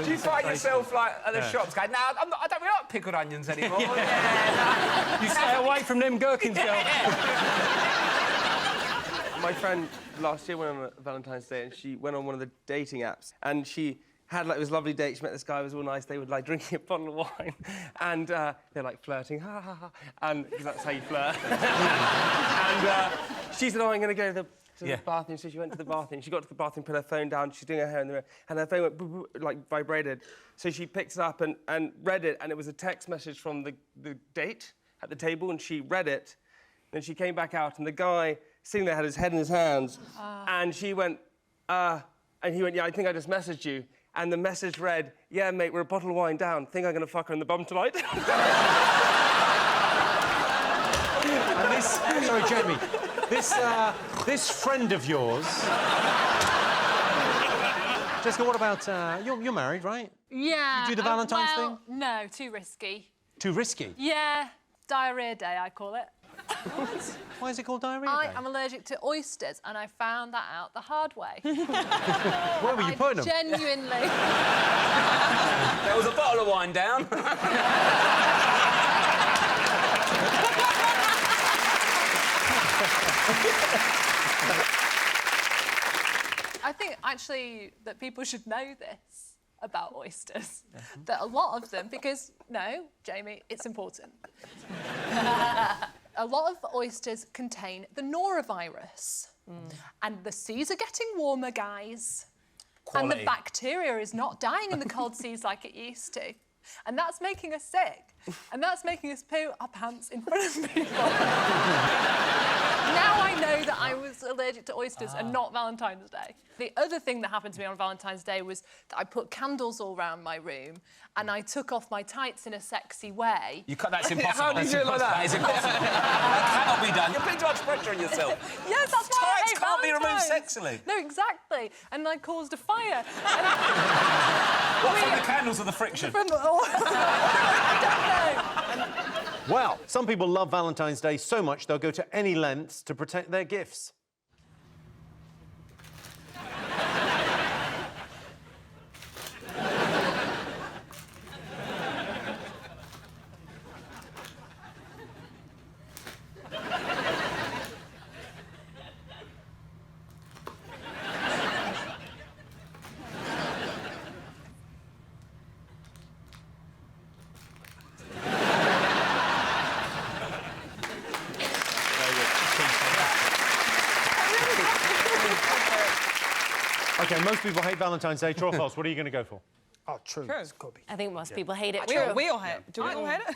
Do you find yourself, like, at the shops going, no, I don't really like pickled onions anymore? You stay away from them gherkins, girl. My friend last year went on a Valentine's Day and she went on one of the dating apps and she had, like, it was a lovely date. She met this guy, it was all nice. They were, like, drinking a bottle of wine and they're, like, flirting, ha, ha, ha, and because that's how you flirt. And she said, oh, I'm going to go to the bathroom, so she went to the bathroom. She got to the bathroom, put her phone down, she's doing her hair in the mirror, and her phone went, boo, boo, like, vibrated. So she picked it up and read it, and it was a text message from the date at the table, and she read it. Then she came back out, and the guy sitting there had his head in his hands, and she went, and he went, yeah, I think I just messaged you. And the message read, yeah, mate, we're a bottle of wine down. Think I'm going to fuck her in the bum tonight? And this... Sorry, Jamie. This friend of yours... Jessica, what about... You're married, right? Yeah. You do the Valentine's thing? No, too risky. Too risky? Yeah. Diarrhea day, I call it. What? Why is it called diarrhea I day? am allergic to oysters, and I found that out the hard way. Where were you putting them? Genuinely. There was a bottle of wine down. I think, actually, that people should know this about oysters. That a lot of them, because, no, Jamie, it's important. A lot of oysters contain the norovirus. And the seas are getting warmer, guys. Quality. And the bacteria is not dying in the cold seas like it used to. And that's making us sick. And that's making us poo our pants in front of people. Now I know that I was allergic to oysters and not Valentine's Day. The other thing that happened to me on Valentine's Day was that I put candles all around my room and I took off my tights in a sexy way. That's impossible. How do you do it like that? That is impossible. That cannot be done. You're putting too much pressure on yourself. Yes, that's why I Tights hate can't be removed Valentine's. sexily. No, exactly. And I caused a fire. What, from the candles or the friction? From I don't know. Well, some people love Valentine's Day so much they'll go to any lengths to protect their gifts. OK, most people hate Valentine's Day. True or false? What are you going to go for? Oh, true. It's got to be. I think most people hate it. We True. all hate it. Do we all hate it?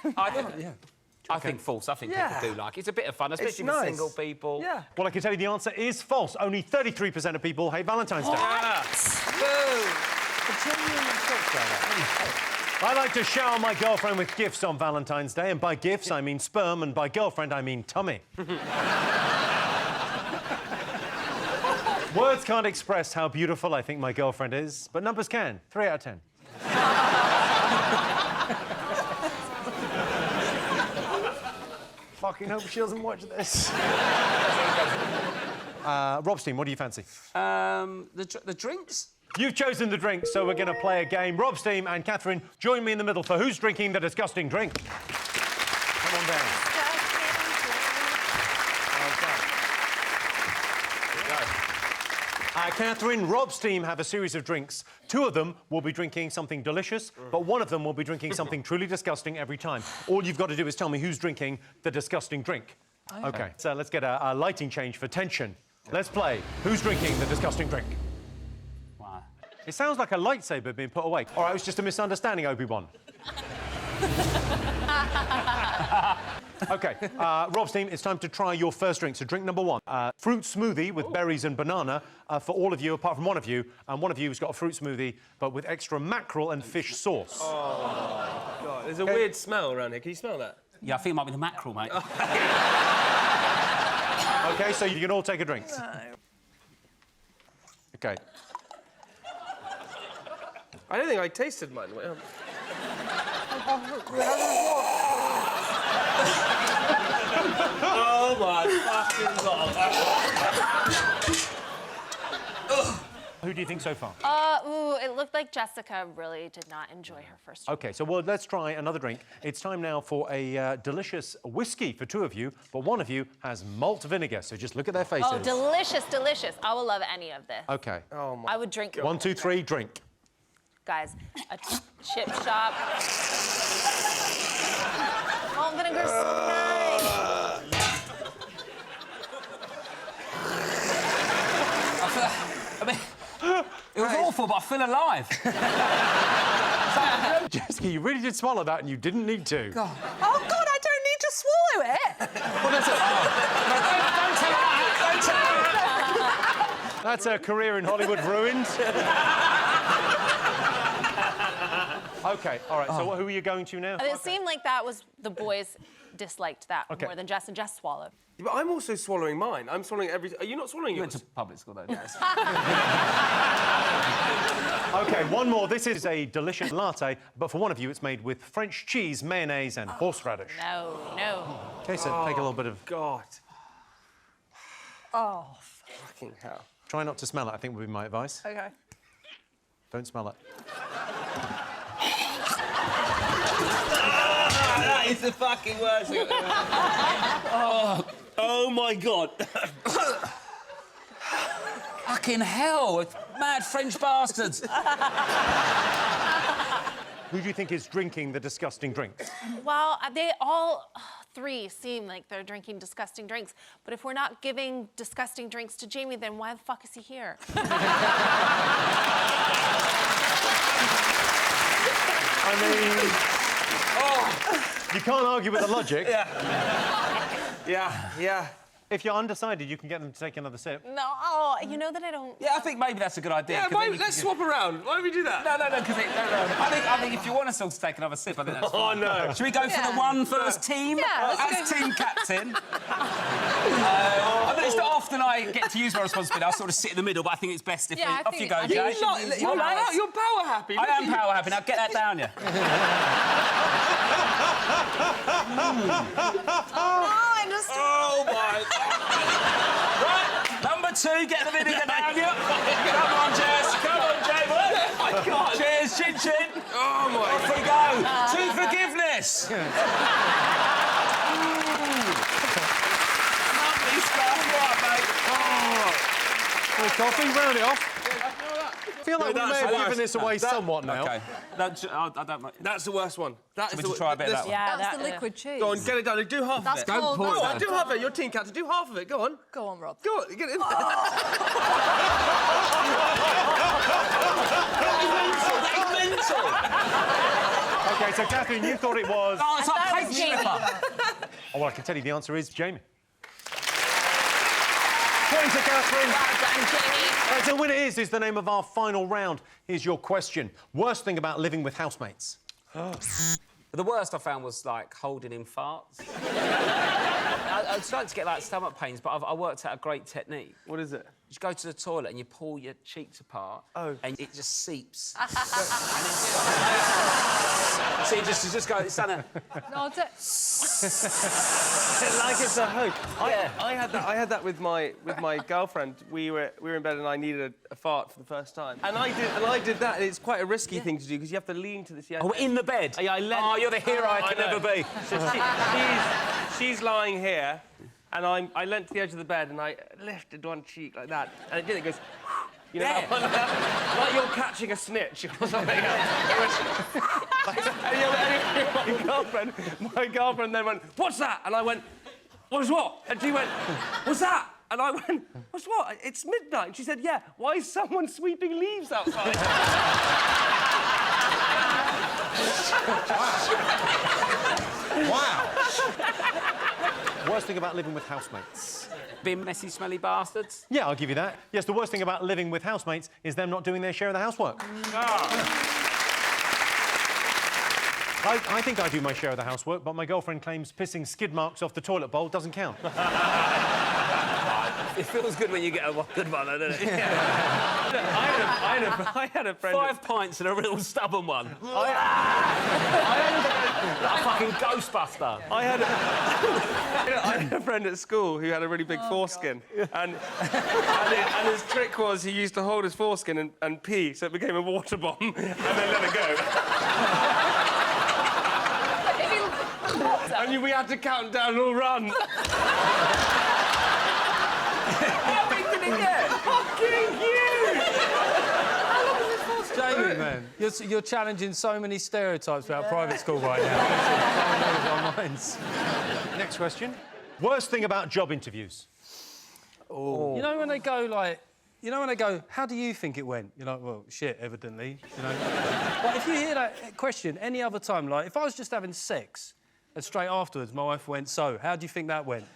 I think false. I think people do like it. It's a bit of fun, especially with single people. Yeah. Well, I can tell you the answer is false. Only 33% of people hate Valentine's Day. I like to shower my girlfriend with gifts on Valentine's Day, and by gifts I mean sperm, and by girlfriend I mean tummy. Words can't express how beautiful I think my girlfriend is, but numbers can. 3 out of 10. Fucking hope she doesn't watch this. Robstein, what do you fancy? The drinks? You've chosen the drink, so we're going to play a game. Robstein and Catherine, join me in the middle for who's drinking the disgusting drink. Come on down. Catherine, Rob's team have a series of drinks. 2 of them will be drinking something delicious, but 1 of them will be drinking something truly disgusting every time. All you've got to do is tell me who's drinking the disgusting drink. OK, so let's get a lighting change for tension. Let's play Who's Drinking the Disgusting Drink? Wow. It sounds like a lightsaber being put away. All right, it was just a misunderstanding, Obi-Wan. OK, Rob's team, it's time to try your first drink. So drink number 1. Fruit smoothie with berries and banana for all of you, apart from 1 of you. And 1 of you has got a fruit smoothie, but with extra mackerel and fish sauce. Oh, God. There's a weird smell around here. Can you smell that? Yeah, I think it might be the mackerel, mate. OK, so you can all take a drink. OK. I don't think I tasted mine. Oh my fucking God. Who do you think so far? It looked like Jessica really did not enjoy her first drink. OK, so well, let's try another drink. It's time now for a delicious whiskey for 2 of you, but 1 of you has malt vinegar, so just look at their faces. Oh, delicious, delicious. I will love any of this. OK. Oh my I would drink... 1, 2, 3, drink. Guys, a chip shop. Malt vinegar's so nice. I mean, it was awful, but I feel alive. Jessica, you really did swallow that and you didn't need to. God. Oh, God, I don't need to swallow it. Well, that's Don't tell her. That's a career in Hollywood ruined. OK, all right, so who are you going to now? It seemed like that was... The boys disliked that Okay. more than Jess, and Jess swallowed. Yeah, but I'm also swallowing mine. I'm swallowing every... Are you not swallowing You yours? went to public school, though, Jess. OK, 1 more. This is a delicious latte, but for 1 of you, it's made with French cheese, mayonnaise and horseradish. No, no. OK, so take a little bit of... God. Oh. Fucking hell. Try not to smell it, I think would be my advice. OK. Don't smell it. That is the fucking worst thing. Oh my God. Fucking hell, it's mad French bastards. Who do you think is drinking the disgusting drink? Well, they all 3 seem like they're drinking disgusting drinks. But if we're not giving disgusting drinks to Jamie, then why the fuck is he here? I mean... You can't argue with the logic. Yeah. If you're undecided, you can get them to take another sip. No, you know that I don't... Yeah, I think maybe that's a good idea. Yeah, let's swap around. Why don't we do that? No, because I think if you want us all to take another sip, I think that's fine. Oh, no. Should we go for the 1 first team? Yeah, as team captain. I mean, it's not often I get to use my responsibility. I sort of sit in the middle, but I think it's best if off you go, Jay. You're power happy. I am power happy. Now get that down, you. Oh, my God. Right, number 2, get the vinegar down, you. Come on, Jess. Come on, Jay. Oh, my God. Cheers, chin, chin. Oh, my Off we go. To forgiveness. Lovely stuff. Right, mate. Coffee, round it off. I feel like we may have given this away somewhat now. OK. I don't... That's the worst one. Should we try a bit of that one? Yeah, That's the liquid cheese. Go on, get it done. Do half of it. That's cold. Go on, do half of it. You're team captain. Do half of it. Go on. Go on, Rob. Go on, get it in. OK, so Catherine, you thought it was... Oh, it's like paint stripper. Oh, well, I can tell you the answer is Jamie. Point to Catherine. Well done, Jamie. Right, so winner is the name of our final round. Here's your question. Worst thing about living with housemates? The worst I found was, like, holding in farts. I started to get like stomach pains, but I worked out a great technique. What is it? You go to the toilet and you pull your cheeks apart, and it just seeps. So you just go, it's done it. No, like it's a hoax. I had that with my girlfriend. We were in bed and I needed a fart for the first time. And I did that. And it's quite a risky thing to do because you have to lean to the. Oh, in the bed. Yeah, oh, you're the hero I could never be. So she's lying here, and I leant to the edge of the bed and I lifted one cheek like that, and it did. It goes. You know, like you're catching a snitch or something. My girlfriend then went, "What's that?" And I went, "What's what?" And she went, "What's that?" And I went, "What's what? It's midnight." And she said, "Yeah, why is someone sweeping leaves outside?" Wow. Worst thing about living with housemates? Being messy, smelly bastards. Yeah, I'll give you that. Yes, the worst thing about living with housemates is them not doing their share of the housework. I think I do my share of the housework, but my girlfriend claims pissing skid marks off the toilet bowl doesn't count. It feels good when you get a good one, doesn't it? I had a friend. 5 pints and a real stubborn one. A fucking Ghostbuster. I had a friend at school who had a really big foreskin, and his trick was he used to hold his foreskin and pee, so it became a water bomb, and then let it go. And we had to count down and all run. How big did it get? Fucking huge! How long was this foreskin? Jamie, man, you're challenging so many stereotypes about private school right now. It's over our minds. Next question. Worst thing about job interviews? Oh. You know when they go like... You know when they go, how do you think it went? You're like, well, shit, evidently. You know? But if you hear that question any other time, like, if I was just having sex, and straight afterwards, my wife went, so, how do you think that went?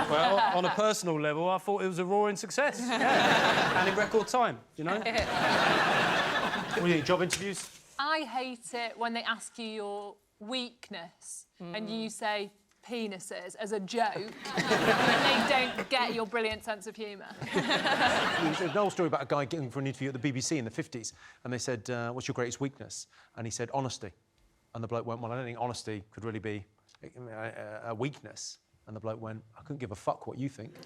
Well, on a personal level, I thought it was a roaring success. And in record time, you know? What do you think, job interviews? I hate it when they ask you your weakness and you say penises as a joke and they don't get your brilliant sense of humour. There's an old story about a guy getting for an interview at the BBC in the 50s, and they said, what's your greatest weakness? And he said, honesty. And the bloke went, well, I don't think honesty could really be a weakness. And the bloke went, I couldn't give a fuck what you think.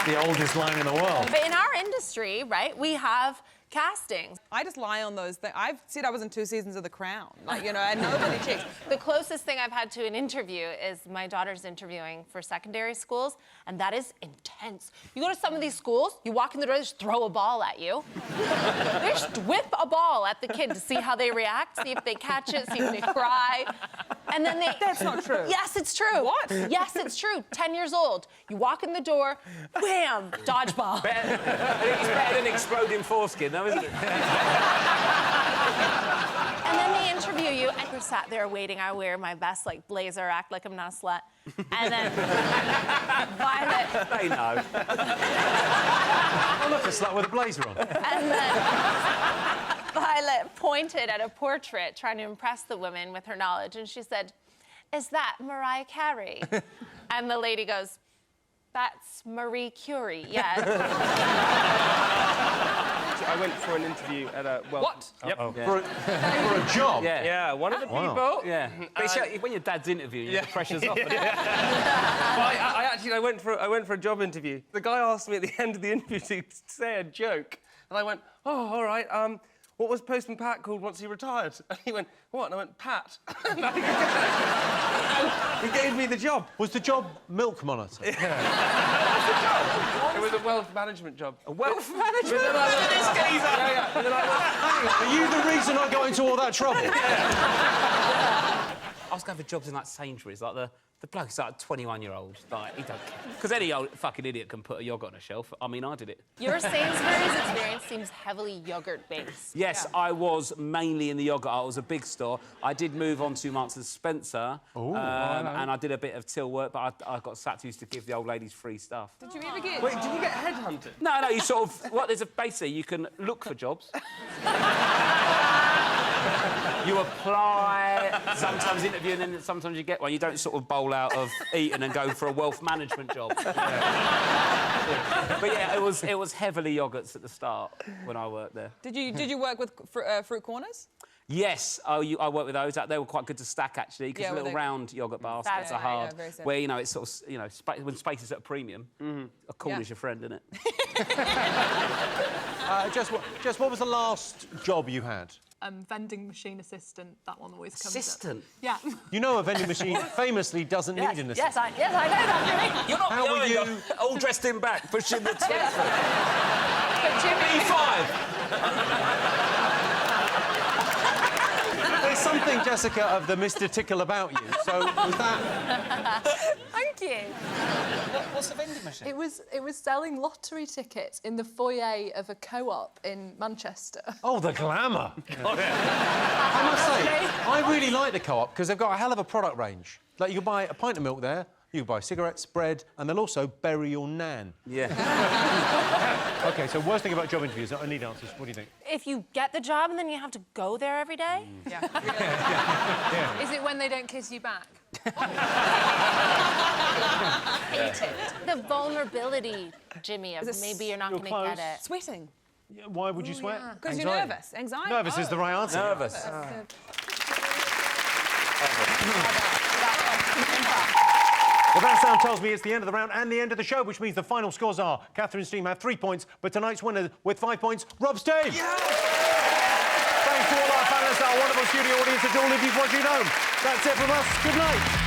The oldest line in the world. But in our industry, right, we have castings. I just lie on those things. I've said I was in 2 seasons of The Crown, like, you know, and nobody checks. The closest thing I've had to an interview is my daughter's interviewing for secondary schools, and that is intense. You go to some of these schools, you walk in the door, they just throw a ball at you. They just whip a ball at the kid to see how they react, see if they catch it, see if they cry. And then they... That's not true. Yes, it's true. What? Yes, it's true. 10 years old. You walk in the door, wham, dodgeball. It's better than exploding foreskin, though, isn't it? And then they interview you, and we're sat there waiting. I wear my best, like, blazer, act like I'm not a slut. And then Violet... They know. Oh, look, a slut with a blazer on. And then Violet pointed at a portrait, trying to impress the woman with her knowledge, and she said, is that Mariah Carey? And the lady goes, that's Marie Curie, yes. I went for an interview at a... Well, what? Yep. Yeah. For a job? Yeah, one of the people... Yeah. But when your dad's interviewing, the pressure's off. Well, I went for a job interview. The guy asked me at the end of the interview to say a joke, and I went, oh, all right, what was Postman Pat called once he retired? And he went, what? And I went, Pat. And he gave me the job. Was the job milk monitor? It was a wealth management job. A wealth management? Are you the reason I got into all that trouble? I was going for jobs in, like, Sainsbury's, like the bloke's like a 21-year-old. Like, he don't care. Because any old fucking idiot can put a yogurt on a shelf. I mean, I did it. Your Sainsbury's experience seems heavily yogurt-based. Yes, yeah. I was mainly in the yogurt aisle. It was a big store. I did move on to Marks and Spencer, and I did a bit of till work, but I got sacked. Used to give the old ladies free stuff. Did you ever get... Wait, did you get headhunted? No, you sort of... Basically, you can look for jobs. You apply, sometimes interview, and then sometimes you get one. You don't sort of bowl out of Eton and go for a wealth management job. But yeah, it was heavily yogurts at the start when I worked there. Did you work with fruit corners? Yes, I worked with those. They were quite good to stack, actually, because little round yoghurt baskets are hard. very simple. Where, you know, it's sort of, you know, when space is at a premium, a corner's your friend, isn't it? Jess, what was the last job you had? Vending machine assistant. That one always comes Assistant? up. Yeah. You know a vending machine famously doesn't need an assistant. Yes, I know that, Jimmy. You're not How were behind, you... all dressed in back, pushing the But Jimmy... B5! There's something, Jessica, of the Mr. Tickle about you. So was that... Thank you. What's a vending machine? It was selling lottery tickets in the foyer of a co-op in Manchester. Oh, the glamour. I must say, I really like the Co-op because they've got a hell of a product range. Like, you can buy a pint of milk there, you can buy cigarettes, bread, and they'll also bury your nan. Yeah. OK, so worst thing about job interviews, I need answers. What do you think? If you get the job and then you have to go there every day? Yeah. Is it when they don't kiss you back? Hate it. The vulnerability, Jimmy, of maybe you're not going to get it. Sweating. Yeah, why would you sweat? Because you're nervous. Anxiety. Nervous is the right answer. Nervous. Well, that sound tells me it's the end of the round and the end of the show, which means the final scores are Catherine's team had 3 points, but tonight's winner with 5 points, Rob's team! Yeah! Thanks to all our panellists, our wonderful studio audience, and to all of you watching at home. That's it from us. Good night.